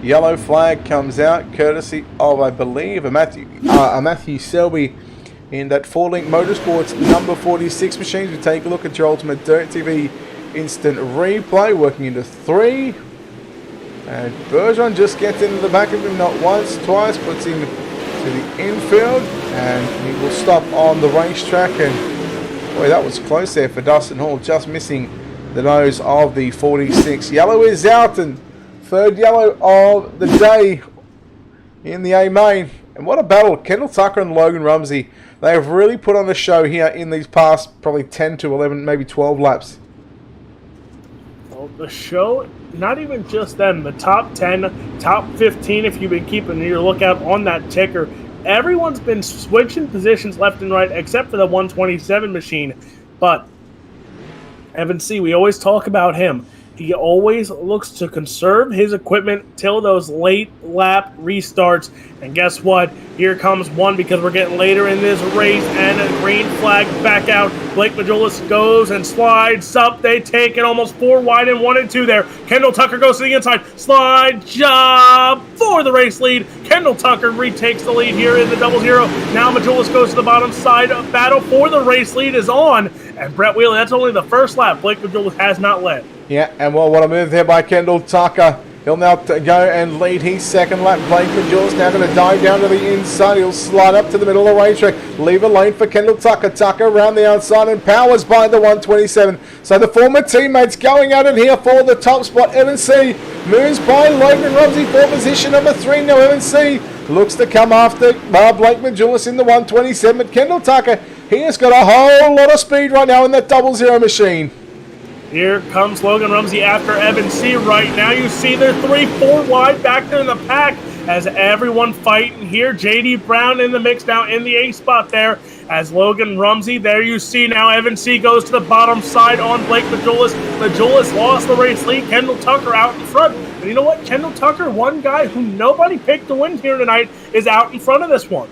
yellow flag comes out, courtesy of, I believe, a Matthew Selby in that 4-link Motorsports number 46 machines. We take a look at your UltimateDirtTV instant replay, working into 3. And Bergeron just gets into the back of him, not once, twice, puts him to the infield, and he will stop on the racetrack. And boy, that was close there for Dustin Hall, just missing the nose of the 46. Yellow is out, and 3rd yellow of the day in the A main. And what a battle. Kendall Tucker and Logan Rumsey. They have really put on the show here in these past probably 10 to 11, maybe 12 laps. Well, the show, not even just them, the top 10, top 15, if you've been keeping your lookout on that ticker. Everyone's been switching positions left and right except for the 127 machine. But Evan Seay, we always talk about him. He always looks to conserve his equipment till those late lap restarts. And guess what? Here comes one because we're getting later in this race, and a green flag back out. Blake Matjoulis goes and slides up. They take it almost 4 wide and 1 and 2 there. Kendall Tucker goes to the inside. Slide job for the race lead. Kendall Tucker retakes the lead here in the 00. Now Matjoulis goes to the bottom side. A battle for the race lead is on. And Brett Wheeler, that's only the first lap. Blake Matjoulis has not led. Yeah, and well, what a move there by Kendall Tucker. He'll now go and lead his 2nd lap. Blake Matjoulis now going to dive down to the inside. He'll slide up to the middle of the racetrack. Leave a lane for Kendall Tucker. Tucker around the outside and powers by the 127. So the former teammates going at it here for the top spot. Evan Seay moves by Logan Rumsey for position number 3. Now Evan Seay looks to come after Blake Matjoulis in the 127. But Kendall Tucker, he has got a whole lot of speed right now in that 00 machine. Here comes Logan Rumsey after Evan C. Right now you see they're 3-4 wide back there in the pack as everyone fighting here. JD Brown in the mix now in the A spot there as Logan Rumsey. There you see now Evan C. goes to the bottom side on Blake Matjoulis. Matjoulis lost the race lead. Kendall Tucker out in front. And you know what? Kendall Tucker, one guy who nobody picked to win here tonight, is out in front of this one.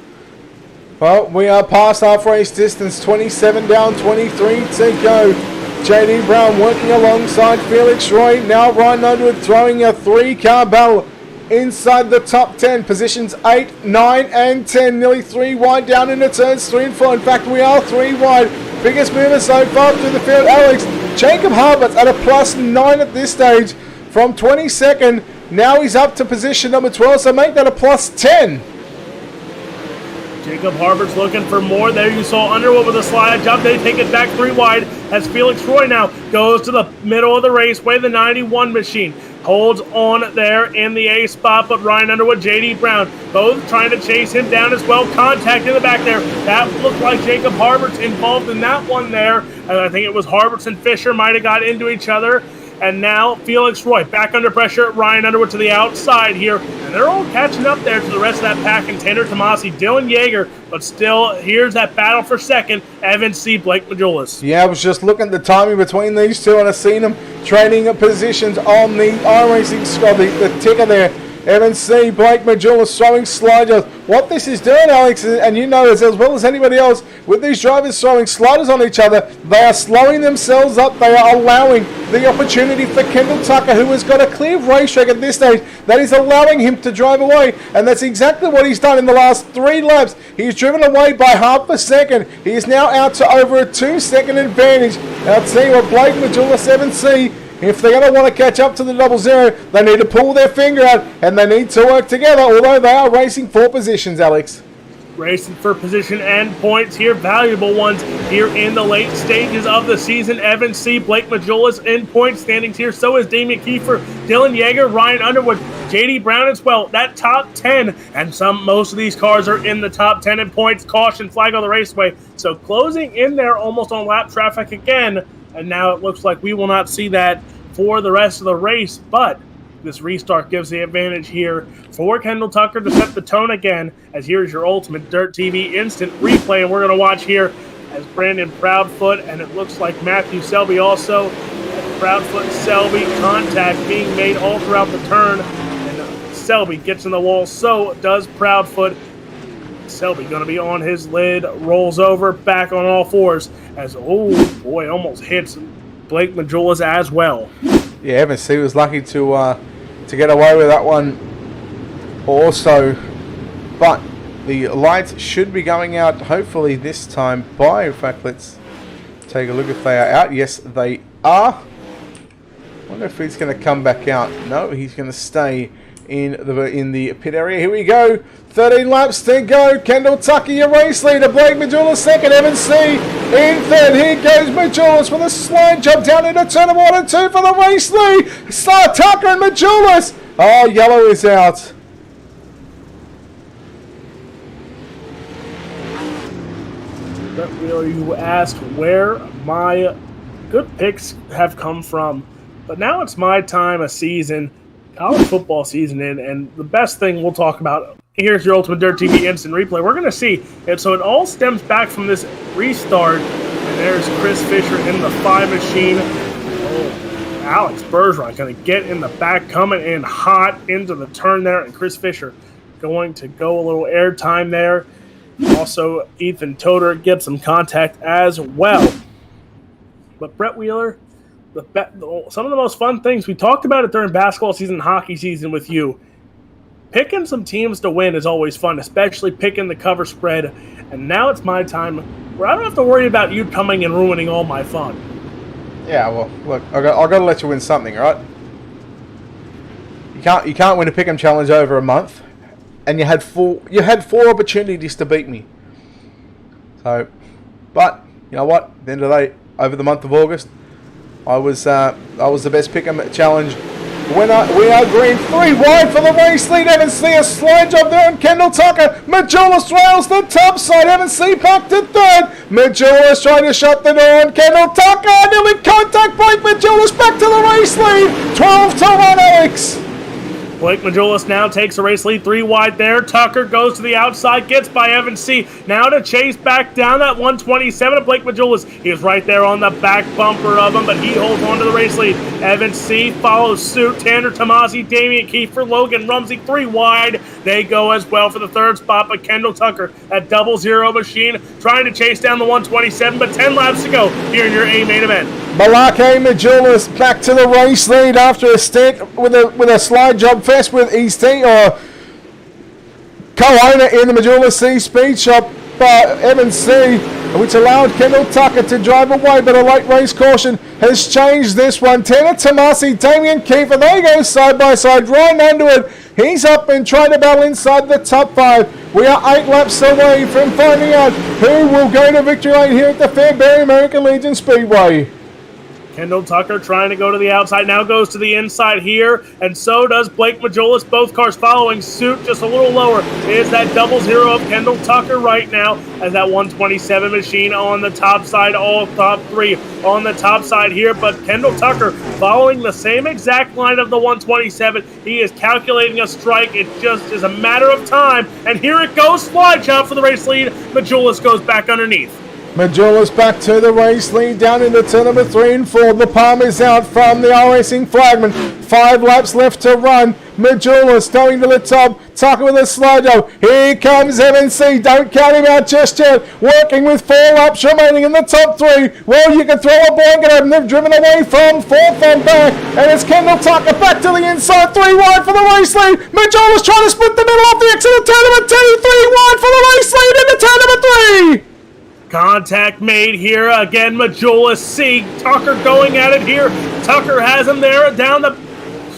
Well, we are past half race distance. 27 down, 23 to go. JD Brown working alongside Felix Roy. Now Ryan Underwood throwing a 3-car battle inside the top 10. Positions 8, 9 and 10. Nearly 3 wide down into turns 3 and 4. In fact, we are 3 wide. Biggest mover so far through the field, Alex. Jacob Harbert's at a +9 at this stage from 22nd. Now he's up to position number 12, so make that a +10. Jacob Harbert's looking for more. There you saw Underwood with a slide jump. They take it back 3 wide as Felix Roy now goes to the middle of the raceway. The 91 machine holds on there in the A spot, but Ryan Underwood, JD Brown, both trying to chase him down as well. Contact in the back there. That looked like Jacob Harbert's involved in that one there. And I think it was Harberts and Fisher might have got into each other. And now Felix Roy back under pressure. Ryan Underwood to the outside here. And they're all catching up there to the rest of that pack. And Tanner Tomasi, Dylan Yeager. But still, here's that battle for second. Evan C. Blake Matjoulis. Yeah, I was just looking at the timing between these two, and I've seen them trading positions on the iRacing squad, the ticker there. Evan C. Blake Matjoulis throwing sliders. What this is doing, Alex, and you know as well as anybody else, with these drivers throwing sliders on each other, they are slowing themselves up. They are allowing the opportunity for Kendall Tucker, who has got a clear racetrack at this stage, that is allowing him to drive away. And that's exactly what he's done in the last 3 laps. He's driven away by half a second. He is now out to over a 2-second advantage. And I'll tell you what, Blake Matjoulis, Evan C., if they're going to want to catch up to the 00, they need to pull their finger out and they need to work together, although they are racing for positions, Alex. Racing for position and points here, valuable ones here in the late stages of the season. Evan C., Blake Matjoulis in point standings here. So is Damian Kiefer, Dylan Yeager, Ryan Underwood, JD Brown as well. That top 10, and most of these cars are in the top 10 in points. Caution flag on the raceway. So closing in there almost on lap traffic again. And now it looks like we will not see that for the rest of the race, but this restart gives the advantage here for Kendall Tucker to set the tone again, as here's your Ultimate Dirt TV instant replay, and we're going to watch here as Brandon Proudfoot, and it looks like Matthew Selby also, Proudfoot, Selby, contact being made all throughout the turn, and Selby gets in the wall, so does Proudfoot. Selby going to be on his lid, rolls over, back on all fours, as, oh boy, almost hits Blake Matjoulis as well. Yeah, Evan C. was lucky to get away with that one also, but the lights should be going out hopefully this time by, in fact, let's take a look if they are out. Yes, they are. Wonder if he's going to come back out. No, he's going to stay in the pit area. Here we go. 13 laps to go. Kendall Tucker, your race leader. Blake Matjoulis second. Evan C. in third. Here goes Matjoulis with a slide jump down into turn 1 and 2 for the race lead. Tucker and Matjoulis. Oh, yellow is out. But really, you asked where my good picks have come from. But now it's my time of season, college football season in, and the best thing we'll talk about, here's your Ultimate Dirt TV instant replay. We're going to see it. So it all stems back from this restart. And there's Chris Fisher in the 5 machine. Oh, Alex Bergeron going to get in the back, coming in hot into the turn there. And Chris Fisher going to go a little air time there. Also, Ethan Toder gets some contact as well. But Brett Wheeler, some of the most fun things, we talked about it during basketball season and hockey season with you. Picking some teams to win is always fun, especially picking the cover spread. And now it's my time where I don't have to worry about you coming and ruining all my fun. Yeah, well, look, I got to let you win something, right? You can't win a pick'em challenge over a month, and you had 4 opportunities to beat me. So, but you know what? At the end of the day, over the month of August, I was the best pick'em challenge We are green. 3 wide for the race lead. Evans Seay a slide job there on Kendall Tucker. Matjoulis rails the top side. Evans Seay back to third. Matjoulis trying to shut the door on Kendall Tucker. And then we contact Blake Matjoulis back to the race lead. 12 to 1, Alex. Blake Matjoulis now takes a race lead 3 wide there. Tucker goes to the outside, gets by Evans Seay. Now to chase back down that 127 of Blake Matjoulis. He is right there on the back bumper of him, but he holds on to the race lead. Evans Seay follows suit. Tanner Tomasi, Damian Kiefer, Logan Rumsey 3 wide. They go as well for the 3rd spot, but Kendall Tucker at 00 machine trying to chase down the 127, but 10 laps to go here in your A main event. Malake Matjoulis back to the race lead after a stick with a slide job fest with his team or co-owner in the Matjoulis Seay Speedshop, Evans Seay, which allowed Kendall Tucker to drive away, but a late race caution has changed this one. Tanner Tomasi, Damian Kiefer, they go side by side. Ryan Underwood, he's up and trying to battle inside the top 5. We are 8 laps away from finding out who will go to victory lane here at the Fairbury American Legion Speedway. Kendall Tucker trying to go to the outside, now goes to the inside here, and so does Blake Matjoulis. Both cars following suit, just a little lower is that 00 of Kendall Tucker right now, as that 127 machine on the top side, all top 3 on the top side here, but Kendall Tucker following the same exact line of the 127. He is calculating a strike. It just is a matter of time, and here it goes, slide job for the race lead. Matjoulis goes back underneath. Matjoulis back to the race lead down into turn number 3 and 4. The palm is out from the iRacing flagman. 5 laps left to run. Matjoulis going to the top. Tucker with a slide job. Here comes Evans Seay. Don't count him out just yet. Working with 4 laps remaining in the top 3. Well, you can throw a blanket over them. They've driven away from 4th and back. And it's Kendall Tucker back to the inside. 3 wide for the race lead. Matjoulis trying to split the middle off the exit of turn number 2. 3 wide for the race lead into turn number 3. Contact made here again. Matjoulis Seay. Tucker going at it here. Tucker has him there down the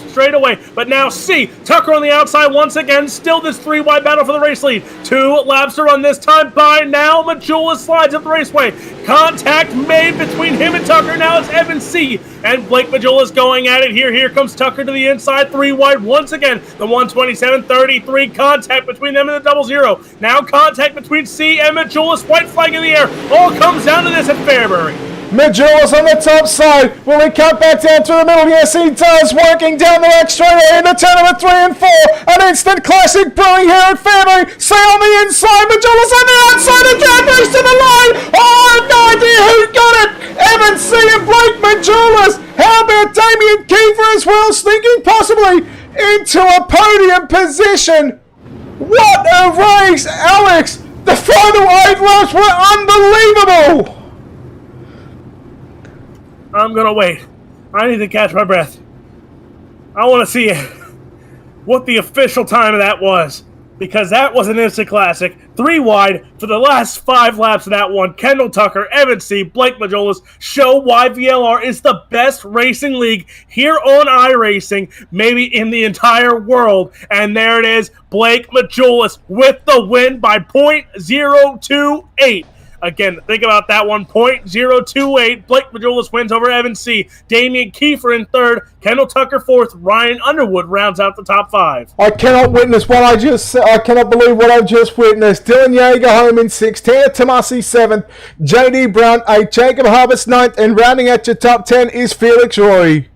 straightaway, but now Seay. Tucker on the outside once again. Still this 3 wide battle for the race lead. 2 laps to run this time. By now, Matjoulis slides up the raceway. Contact made between him and Tucker. Now it's Evans Seay and Blake Matjoulis going at it here. Here comes Tucker to the inside. 3 wide once again. The 127, 33. Contact between them and the 00. Now contact between Seay and Matjoulis. White flag in the air. All comes down to this at Fairbury. Matjoulis on the top side. Will he cut back down through the middle? Yes, he does. Working down the back straight into turn number 3 and 4. An instant classic brewing here at Fairbury. Seay on the inside. Matjoulis on the outside. A drag race to the line. Oh, I have no idea who got it. Evans Seay and Blake Matjoulis. How about Damian Kiefer as well, sneaking possibly into a podium position? What a race, Alex. The final 8 laps were unbelievable. I'm gonna wait. I need to catch my breath. I want to see what the official time of that was, because that was an instant classic. 3 wide for the last 5 laps of that one. Kendall Tucker, Evans Seay, Blake Matjoulis show why VLR is the best racing league here on iRacing, maybe in the entire world. And there it is, Blake Matjoulis with the win by .028. Again, think about that one, .028. Blake Matjoulis wins over Evans Seay. Damian Kiefer in 3rd. Kendall Tucker 4th. Ryan Underwood rounds out the top 5. I cannot witness what I cannot believe what I've just witnessed. Dylan Yeager home in 6th. Tanner Tomasi 7th. JD Brown 8th. Jacob Harvest 9th. And rounding out your top 10 is Felix Roy.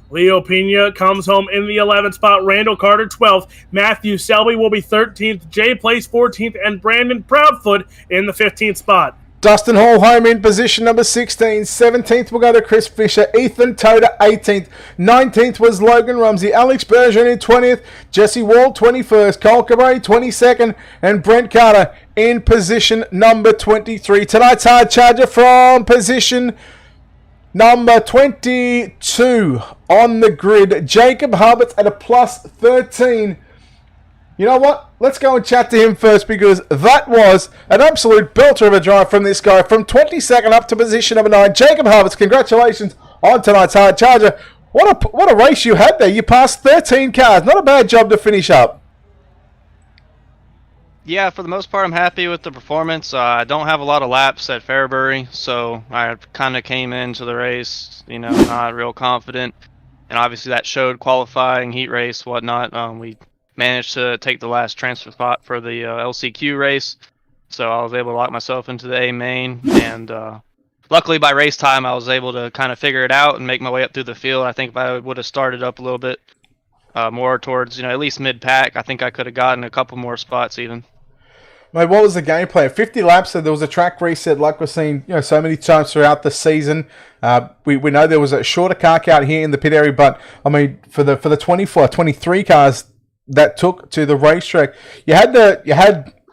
Leo Pena comes home in the 11th spot. Randall Carter 12th. Matthew Selby will be 13th. Jay Place 14th. And Brandon Proudfoot in the 15th spot. Dustin Hall home in position number 16. 17th will go to Chris Fisher. Ethan Toda 18th. 19th was Logan Rumsey. Alex Bergeron in 20th. Jesse Wall 21st. Cole Cabray 22nd. And Brent Carter in position number 23. Tonight's hard charger from position number 22 on the grid, Jacob Hubbard at a +13. You know what? Let's go and chat to him first, because that was an absolute belter of a drive from this guy from 22nd up to position number 9. Jacob Hubbard, congratulations on tonight's hard charger. What a race you had there. You passed 13 cars. Not a bad job to finish up. Yeah, for the most part, I'm happy with the performance. I don't have a lot of laps at Fairbury, so I kind of came into the race, not real confident. and obviously that showed qualifying, heat race, whatnot. We managed to take the last transfer spot for the LCQ race, so I was able to lock myself into the A main, and luckily by race time I was able to kind of figure it out and make my way up through the field. I think if I would have started up a little bit more towards, at least mid-pack, I think I could have gotten a couple more spots even. Mate, what was the game plan? 50 laps, so there was a track reset like we've seen so many times throughout the season. We know there was a shorter car count here in the pit area, but I mean for the 23 cars that took to the racetrack, you had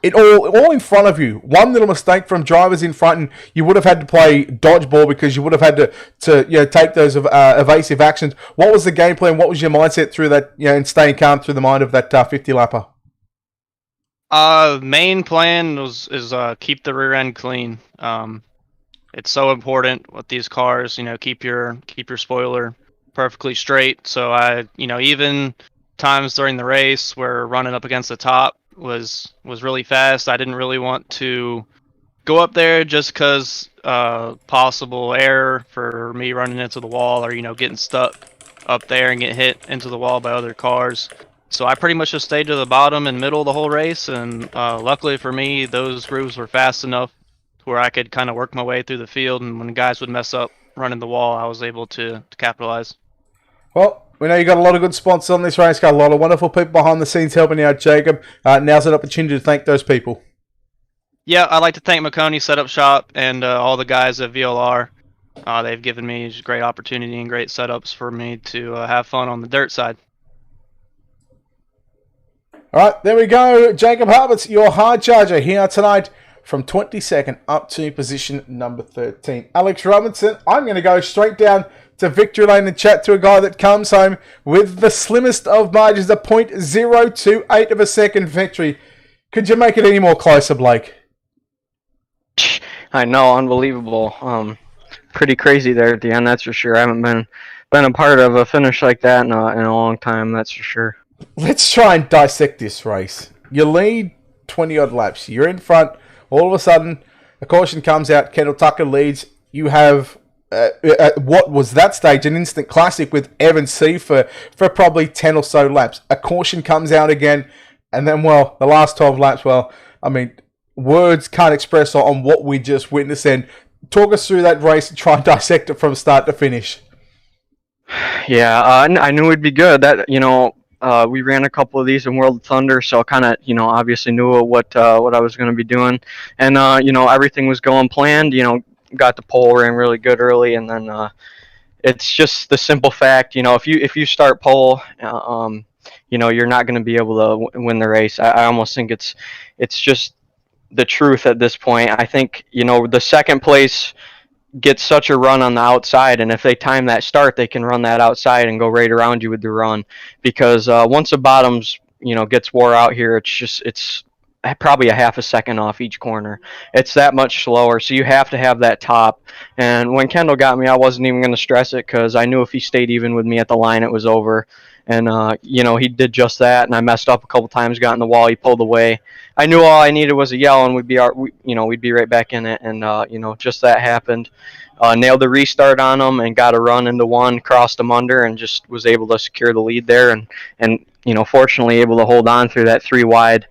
it all in front of you. One little mistake from drivers in front, and you would have had to play dodgeball because you would have had to take those evasive actions. What was the game plan? What was your mindset through that, and staying calm through the mind of that 50 lapper? Main plan is keep the rear end clean. It's so important with these cars. Keep your spoiler perfectly straight. So I, even times during the race where running up against the top was really fast, I didn't really want to go up there just because possible error for me running into the wall or getting stuck up there and get hit into the wall by other cars. So I pretty much just stayed to the bottom and middle the whole race, and luckily for me, those grooves were fast enough to where I could kind of work my way through the field, and when guys would mess up running the wall, I was able to capitalize. Well, we know you got a lot of good sponsors on this race, got a lot of wonderful people behind the scenes helping you out, Jacob. Now's an opportunity to thank those people. Yeah, I'd like to thank McConey Setup Shop and all the guys at VLR. They've given me just great opportunity and great setups for me to have fun on the dirt side. All right, there we go. Jacob Harbert's your hard charger here tonight from 22nd up to position number 13. Alex Robinson, I'm going to go straight down to victory lane and chat to a guy that comes home with the slimmest of margins, a .028 of a second victory. Could you make it any more closer, Blake? I know, unbelievable. Pretty crazy there at the end, that's for sure. I haven't been a part of a finish like that in a long time, that's for sure. Let's try and dissect this race. You lead 20-odd laps. You're in front. All of a sudden, a caution comes out. Kendall Tucker leads. You have, what was that stage, an instant classic with Evan C for probably 10 or so laps. A caution comes out again. And then, well, the last 12 laps, well, I mean, words can't express on what we just witnessed. And talk us through that race and try and dissect it from start to finish. Yeah, I knew it'd be good. That, we ran a couple of these in World of Thunder, so kind of, obviously knew what I was going to be doing. And, everything was going planned, got the pole, ran really good early. And then it's just the simple fact, if you start pole, you're not going to be able to win the race. I almost think it's just the truth at this point. I think, the second place gets such a run on the outside, and if they time that start, they can run that outside and go right around you with the run, because once the bottoms gets wore out here, it's probably a half a second off each corner. It's that much slower, so you have to have that top. And when Kendall got me, I wasn't even going to stress it, because I knew if he stayed even with me at the line, it was over. And he did just that, and I messed up a couple times, got in the wall, he pulled away. I knew all I needed was a yell, and we'd be right back in it. And just that happened. Nailed the restart on him and got a run into one, crossed him under, and just was able to secure the lead there. And fortunately able to hold on through that 3 wide.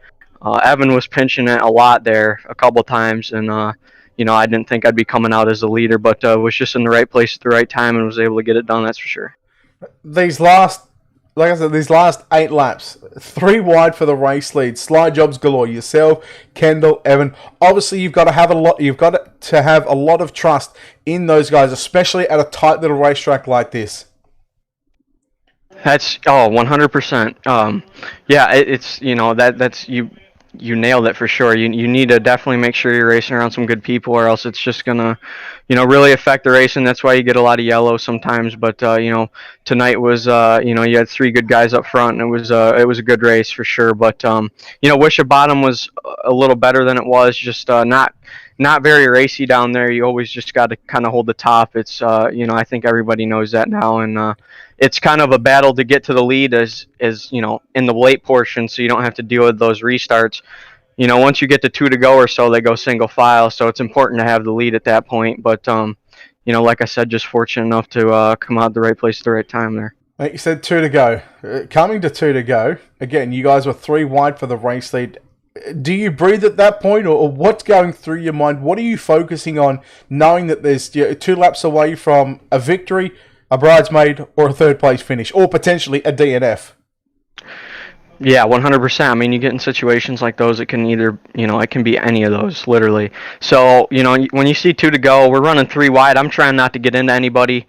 Evan was pinching it a lot there a couple times, and I didn't think I'd be coming out as the leader, but was just in the right place at the right time and was able to get it done. That's for sure. These last 8 laps, 3 wide for the race lead. Slide jobs galore. Yourself, Kendall, Evan. Obviously, you've got to have a lot of trust in those guys, especially at a tight little racetrack like this. That's 100%. Yeah, it's that's you nailed it for sure. You need to definitely make sure you're racing around some good people, or else it's just gonna really affect the racing. That's why you get a lot of yellow sometimes. But tonight was you had 3 good guys up front, and it was a good race for sure. But wish the bottom was a little better than it was. Just not very racy down there. You always just got to kind of hold the top. It's I think everybody knows that now, and it's kind of a battle to get to the lead as in the late portion, so you don't have to deal with those restarts. Once you get to 2 to go or so, they go single file, so it's important to have the lead at that point. But like I said, just fortunate enough to come out the right place at the right time there. Like you said, 2 to go. Coming to 2 to go, again, you guys were 3 wide for the race lead. Do you breathe at that point, or what's going through your mind? What are you focusing on, knowing that there's 2 laps away from a victory, a bridesmaid, or a third place finish, or potentially a DNF? Yeah, 100%. I mean, you get in situations like those, it can either, it can be any of those, literally. So, when you see 2 to go, we're running 3 wide. I'm trying not to get into anybody.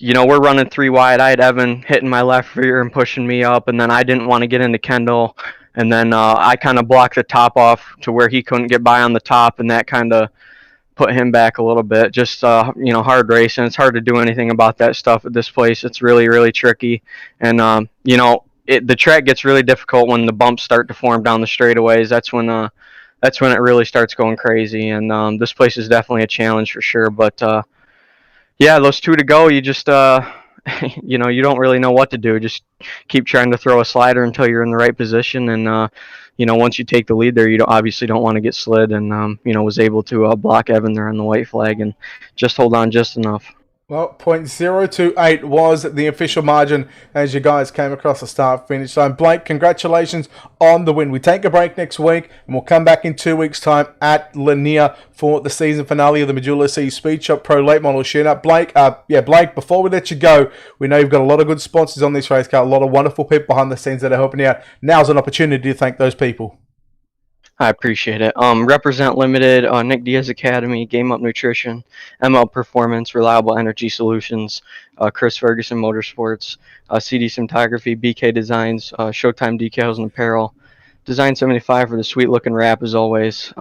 We're running 3 wide. I had Evan hitting my left rear and pushing me up, and then I didn't want to get into Kendall. And then I kind of blocked the top off to where he couldn't get by on the top, and that kind of put him back a little bit. Just, hard racing. It's hard to do anything about that stuff at this place. It's really, really tricky. And, the track gets really difficult when the bumps start to form down the straightaways. That's when it really starts going crazy. And this place is definitely a challenge for sure. But yeah, those 2 to go, you just you don't really know what to do. Just keep trying to throw a slider until you're in the right position. And once you take the lead there, you obviously don't want to get slid. And was able to block Evan there on the white flag and just hold on just enough. Well, .028 was the official margin as you guys came across the start-finish line. Blake, congratulations on the win. We take a break next week, and we'll come back in 2 weeks' time at Lanier for the season finale of the Matjoulis Seay Speedshop Pro Late Model Shootout. Blake, before we let you go, we know you've got a lot of good sponsors on this race car, a lot of wonderful people behind the scenes that are helping you out. Now's an opportunity to thank those people. I appreciate it. Represent Limited, Nick Diaz Academy, Game Up Nutrition, ML Performance, Reliable Energy Solutions, Chris Ferguson Motorsports, CD Cinematography, BK Designs, Showtime Decals and Apparel, Design 75 for the sweet looking wrap as always.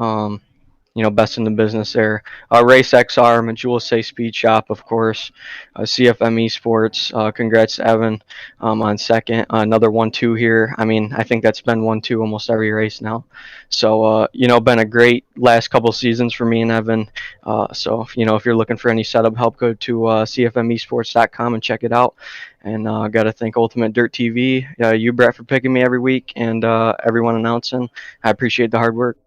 Best in the business there. Race XR, Matjoulis Seay Speedshop, of course. CFM Sports. Congrats to Evan on second. Another 1-2 here. I mean, I think that's been 1-2 almost every race now. So, been a great last couple seasons for me and Evan. So, if you're looking for any setup help, go to cfmesports.com and check it out. And got to thank UltimateDirtTV, you, Brett, for picking me every week, and everyone announcing. I appreciate the hard work.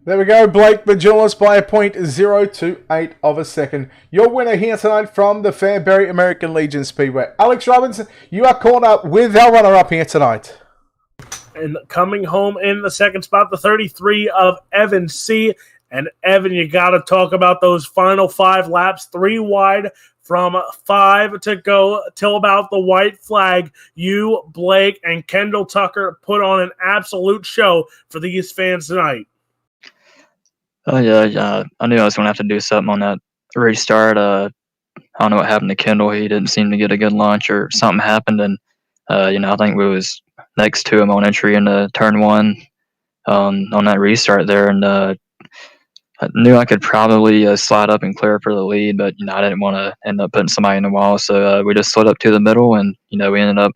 There we go, Blake Matjoulis by a .028 of a second. Your winner here tonight from the Fairbury American Legion Speedway. Alex Robinson, you are caught up with our runner-up here tonight. And coming home in the second spot, the 33 of Evan C. And Evan, you got to talk about those final 5 laps, 3 wide from 5 to go till about the white flag. You, Blake, and Kendall Tucker put on an absolute show for these fans tonight. Yeah. I knew I was going to have to do something on that restart. I don't know what happened to Kendall. He didn't seem to get a good launch or something happened. And, I think we was next to him on entry into turn 1 on that restart there. And I knew I could probably slide up and clear for the lead, but, I didn't want to end up putting somebody in the wall. So we just slid up to the middle and, we ended up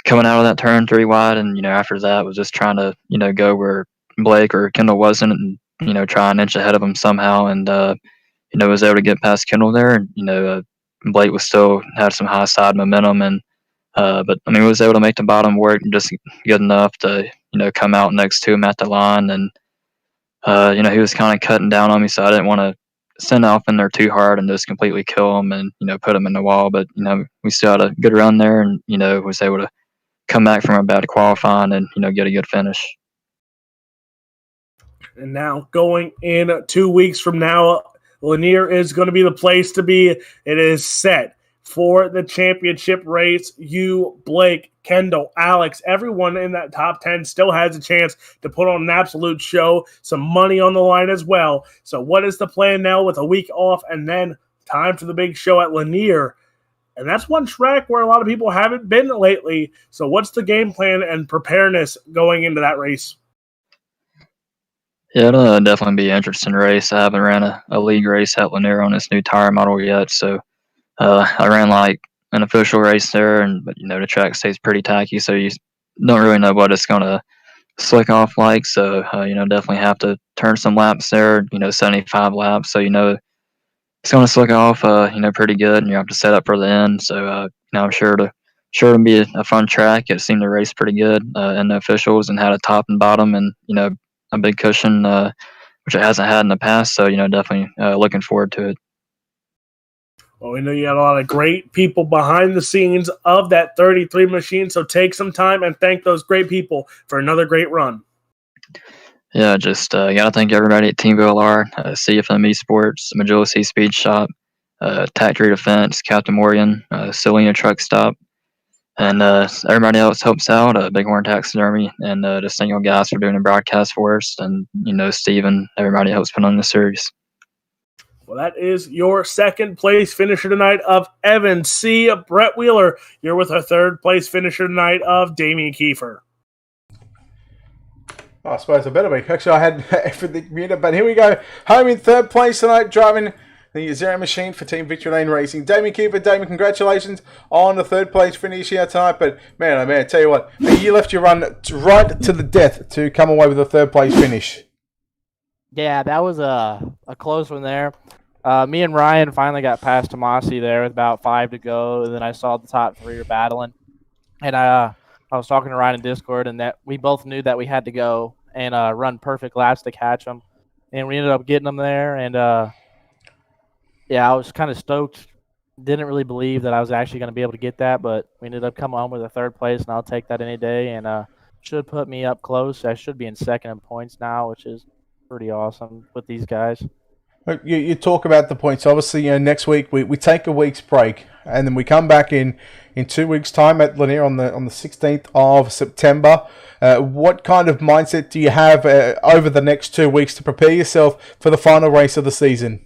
coming out of that turn 3 wide. And, after that was just trying to, go where Blake or Kendall wasn't and, try an inch ahead of him somehow, and was able to get past Kendall there. And Blake was still had some high side momentum, and but I mean was able to make the bottom work just good enough to come out next to him at the line. And he was kind of cutting down on me, so I didn't want to send off in there too hard and just completely kill him and put him in the wall. But we still had a good run there, and was able to come back from a bad qualifying and get a good finish. And now going in 2 weeks from now, Lanier is going to be the place to be. It is set for the championship race. You, Blake, Kendall, Alex, everyone in that top 10 still has a chance to put on an absolute show, some money on the line as well. So what is the plan now with a week off and then time for the big show at Lanier? And that's one track where a lot of people haven't been lately. So what's the game plan and preparedness going into that race? Yeah, it'll definitely be an interesting race. I haven't ran a league race at Lanier on this new tire model yet, so I ran like an official race there, but the track stays pretty tacky, so you don't really know what it's gonna slick off like. So definitely have to turn some laps there. 75 laps, so it's gonna slick off. Pretty good, and you have to set up for the end. So I'm sure to be a fun track. It seemed to race pretty good in the officials and had a top and bottom, and a big cushion, which it hasn't had in the past. So, definitely looking forward to it. Well, we know you had a lot of great people behind the scenes of that 33 machine, so take some time and thank those great people for another great run. Yeah, just got to thank everybody at Team VLR, CFM Esports, Matjoulis Seay Speedshop, Tactory Defense, Captain Morgan, Selena Truck Stop, and everybody else helps out, Bighorn Taxidermy, and just thank you guys for doing the broadcast for us, and, Steven, everybody helps put on the series. Well, that is your second place finisher tonight of Evan C. Brett Wheeler. You're with our third place finisher tonight of Damien Kiefer. I suppose I better be. Actually, I had everything muted, but here we go. Home in third place tonight, driving the Zero machine for Team Victory Lane Racing. Damien Kiefer, Damien, congratulations on the third place finish here tonight. But man, oh man, tell you what, you left your run right to the death to come away with a third place finish. Yeah, that was a close one there. Me and Ryan finally got past Tomasi there with about 5 to go, and then I saw the top 3 were battling. And I was talking to Ryan in Discord, and that we both knew that we had to go and run perfect laps to catch them. And we ended up getting them there, and yeah, I was kind of stoked. Didn't really believe that I was actually going to be able to get that, but we ended up coming home with a third place, and I'll take that any day, and should put me up close. I should be in second in points now, which is pretty awesome with these guys. You talk about the points. Obviously, next week we take a week's break, and then we come back in 2 weeks' time at Lanier on the 16th of September. What kind of mindset do you have over the next 2 weeks to prepare yourself for the final race of the season?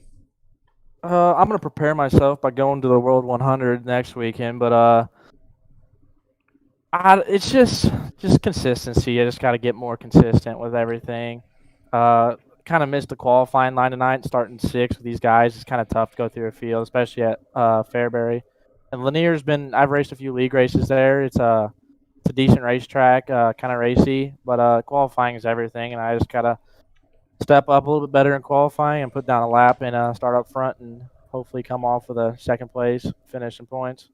I'm going to prepare myself by going to the World 100 next weekend, but it's just consistency. I just got to get more consistent with everything. Kind of missed the qualifying line tonight, starting 6th with these guys. It's kind of tough to go through a field, especially at Fairbury. And Lanier's I've raced a few league races there. It's a decent racetrack, kind of racy, but qualifying is everything, and I just got to step up a little bit better in qualifying and put down a lap and start up front and hopefully come off with a second place, finish in points.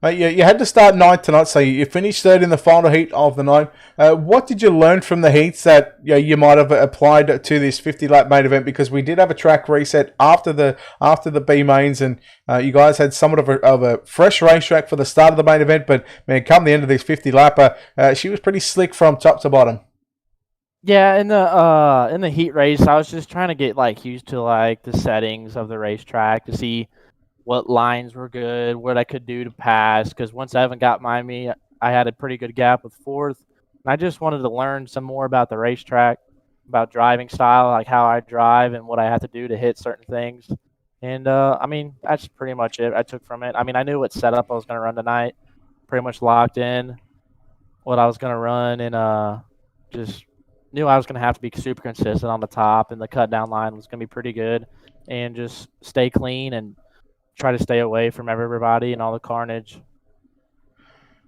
You had to start 9th tonight, so you finished 3rd in the final heat of the night. What did you learn from the heats that you might have applied to this 50-lap main event? Because we did have a track reset after the B mains, and you guys had somewhat of a fresh racetrack for the start of the main event. But man, come the end of this 50-lapper, she was pretty slick from top to bottom. Yeah, in the heat race, I was just trying to get used to the settings of the racetrack to see what lines were good, what I could do to pass. Because once Evan got behind me, I had a pretty good gap with 4th, and I just wanted to learn some more about the racetrack, about driving style, like how I drive and what I have to do to hit certain things. And I mean, that's pretty much it I took from it. I mean, I knew what setup I was going to run tonight, pretty much locked in what I was going to run, and just knew I was going to have to be super consistent on the top, and the cut down line was going to be pretty good, and just stay clean and try to stay away from everybody and all the carnage.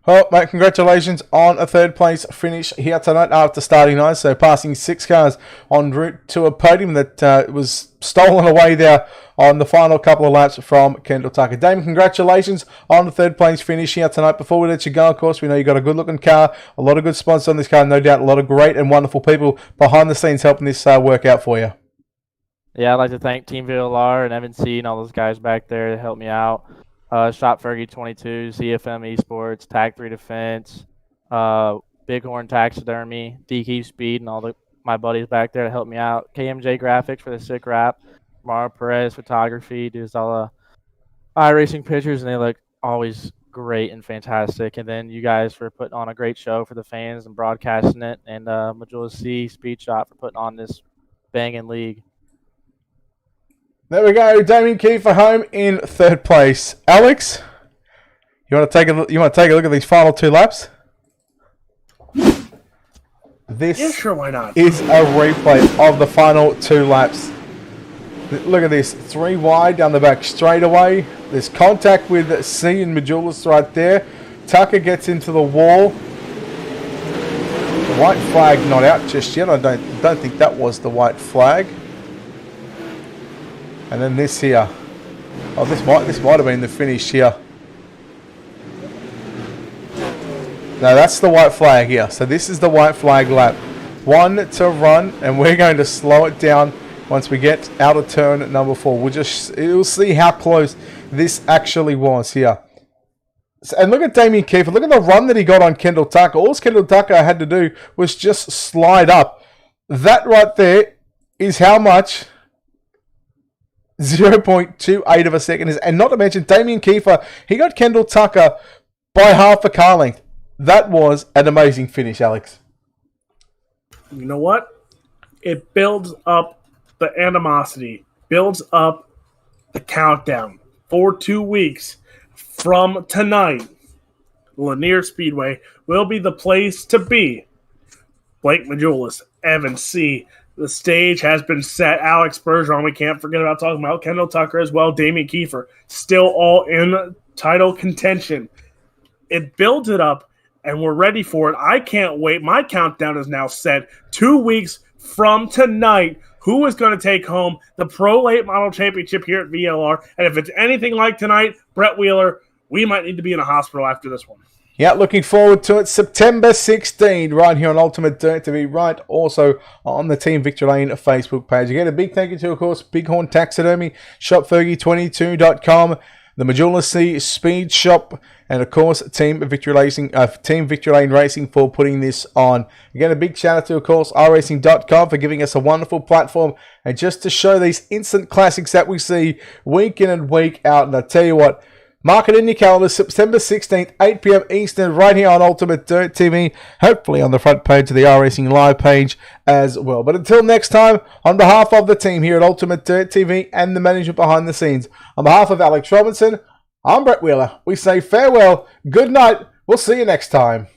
Well, mate, congratulations on a 3rd place finish here tonight after starting 9th. So passing 6 cars en route to a podium that was stolen away there on the final couple of laps from Kendall Tucker. Damon, congratulations on the 3rd place finish here tonight. Before we let you go, of course, we know you got a good looking car, a lot of good sponsors on this car, no doubt a lot of great and wonderful people behind the scenes helping this work out for you. Yeah, I'd like to thank Team VLR and Evan C and all those guys back there to help me out. Shop Fergie 22, CFM Esports, Tag 3 Defense, Bighorn Taxidermy, DK Speed, and all my buddies back there to help me out. KMJ Graphics for the sick wrap. Mara Perez Photography does all the iRacing pictures, and they look always great and fantastic. And then you guys for putting on a great show for the fans and broadcasting it, and Matjoulis Seay Speedshop for putting on this banging league. There we go, Damien Kiefer home in 3rd place. Alex, you want to take a look at these final 2 laps? This Yeah, sure, why not? is a replay of the final 2 laps. Look at this, 3 wide down the back straightaway. There's contact with C and Matjoulis right there. Tucker gets into the wall. The white flag not out just yet. I don't think that was the white flag. And then this here. Oh, this might have been the finish here. No, that's the white flag here. So this is the white flag lap. 1 to run, and we're going to slow it down once we get out of turn number 4. We'll see how close this actually was here. And look at Damien Kiefer. Look at the run that he got on Kendall Tucker. All Kendall Tucker had to do was just slide up. That right there is how much 0.28 of a second is. And not to mention Damien Kiefer, he got Kendall Tucker by half a car length. That was an amazing finish, Alex. You know what? It builds up the animosity, builds up the countdown for 2 weeks. From tonight, Lanier Speedway will be the place to be. Blake Matjoulis, Evan C. The stage has been set. Alex Bergeron, we can't forget about talking about Kendall Tucker as well. Damien Kiefer, still all in title contention. It builds it up, and we're ready for it. I can't wait. My countdown is now set. 2 weeks from tonight, who is going to take home the Pro Late Model Championship here at VLR? And if it's anything like tonight, Brett Wheeler, we might need to be in a hospital after this one. Yeah, looking forward to it. September 16, right here on UltimateDirtTV, right also on the Team Victory Lane Facebook page. Again, a big thank you to, of course, Bighorn Taxidermy, ShopFergie22.com, the Matjoulis Seay Speedshop, and of course, Team Victory Lane Racing for putting this on. Again, a big shout out to, of course, iRacing.com for giving us a wonderful platform and just to show these instant classics that we see week in and week out. And I tell you what, mark it in your calendar, September 16th, 8 p.m. Eastern, right here on Ultimate Dirt TV, hopefully on the front page of the iRacing Live page as well. But until next time, on behalf of the team here at Ultimate Dirt TV and the management behind the scenes, on behalf of Alex Robinson, I'm Brett Wheeler. We say farewell, good night, we'll see you next time.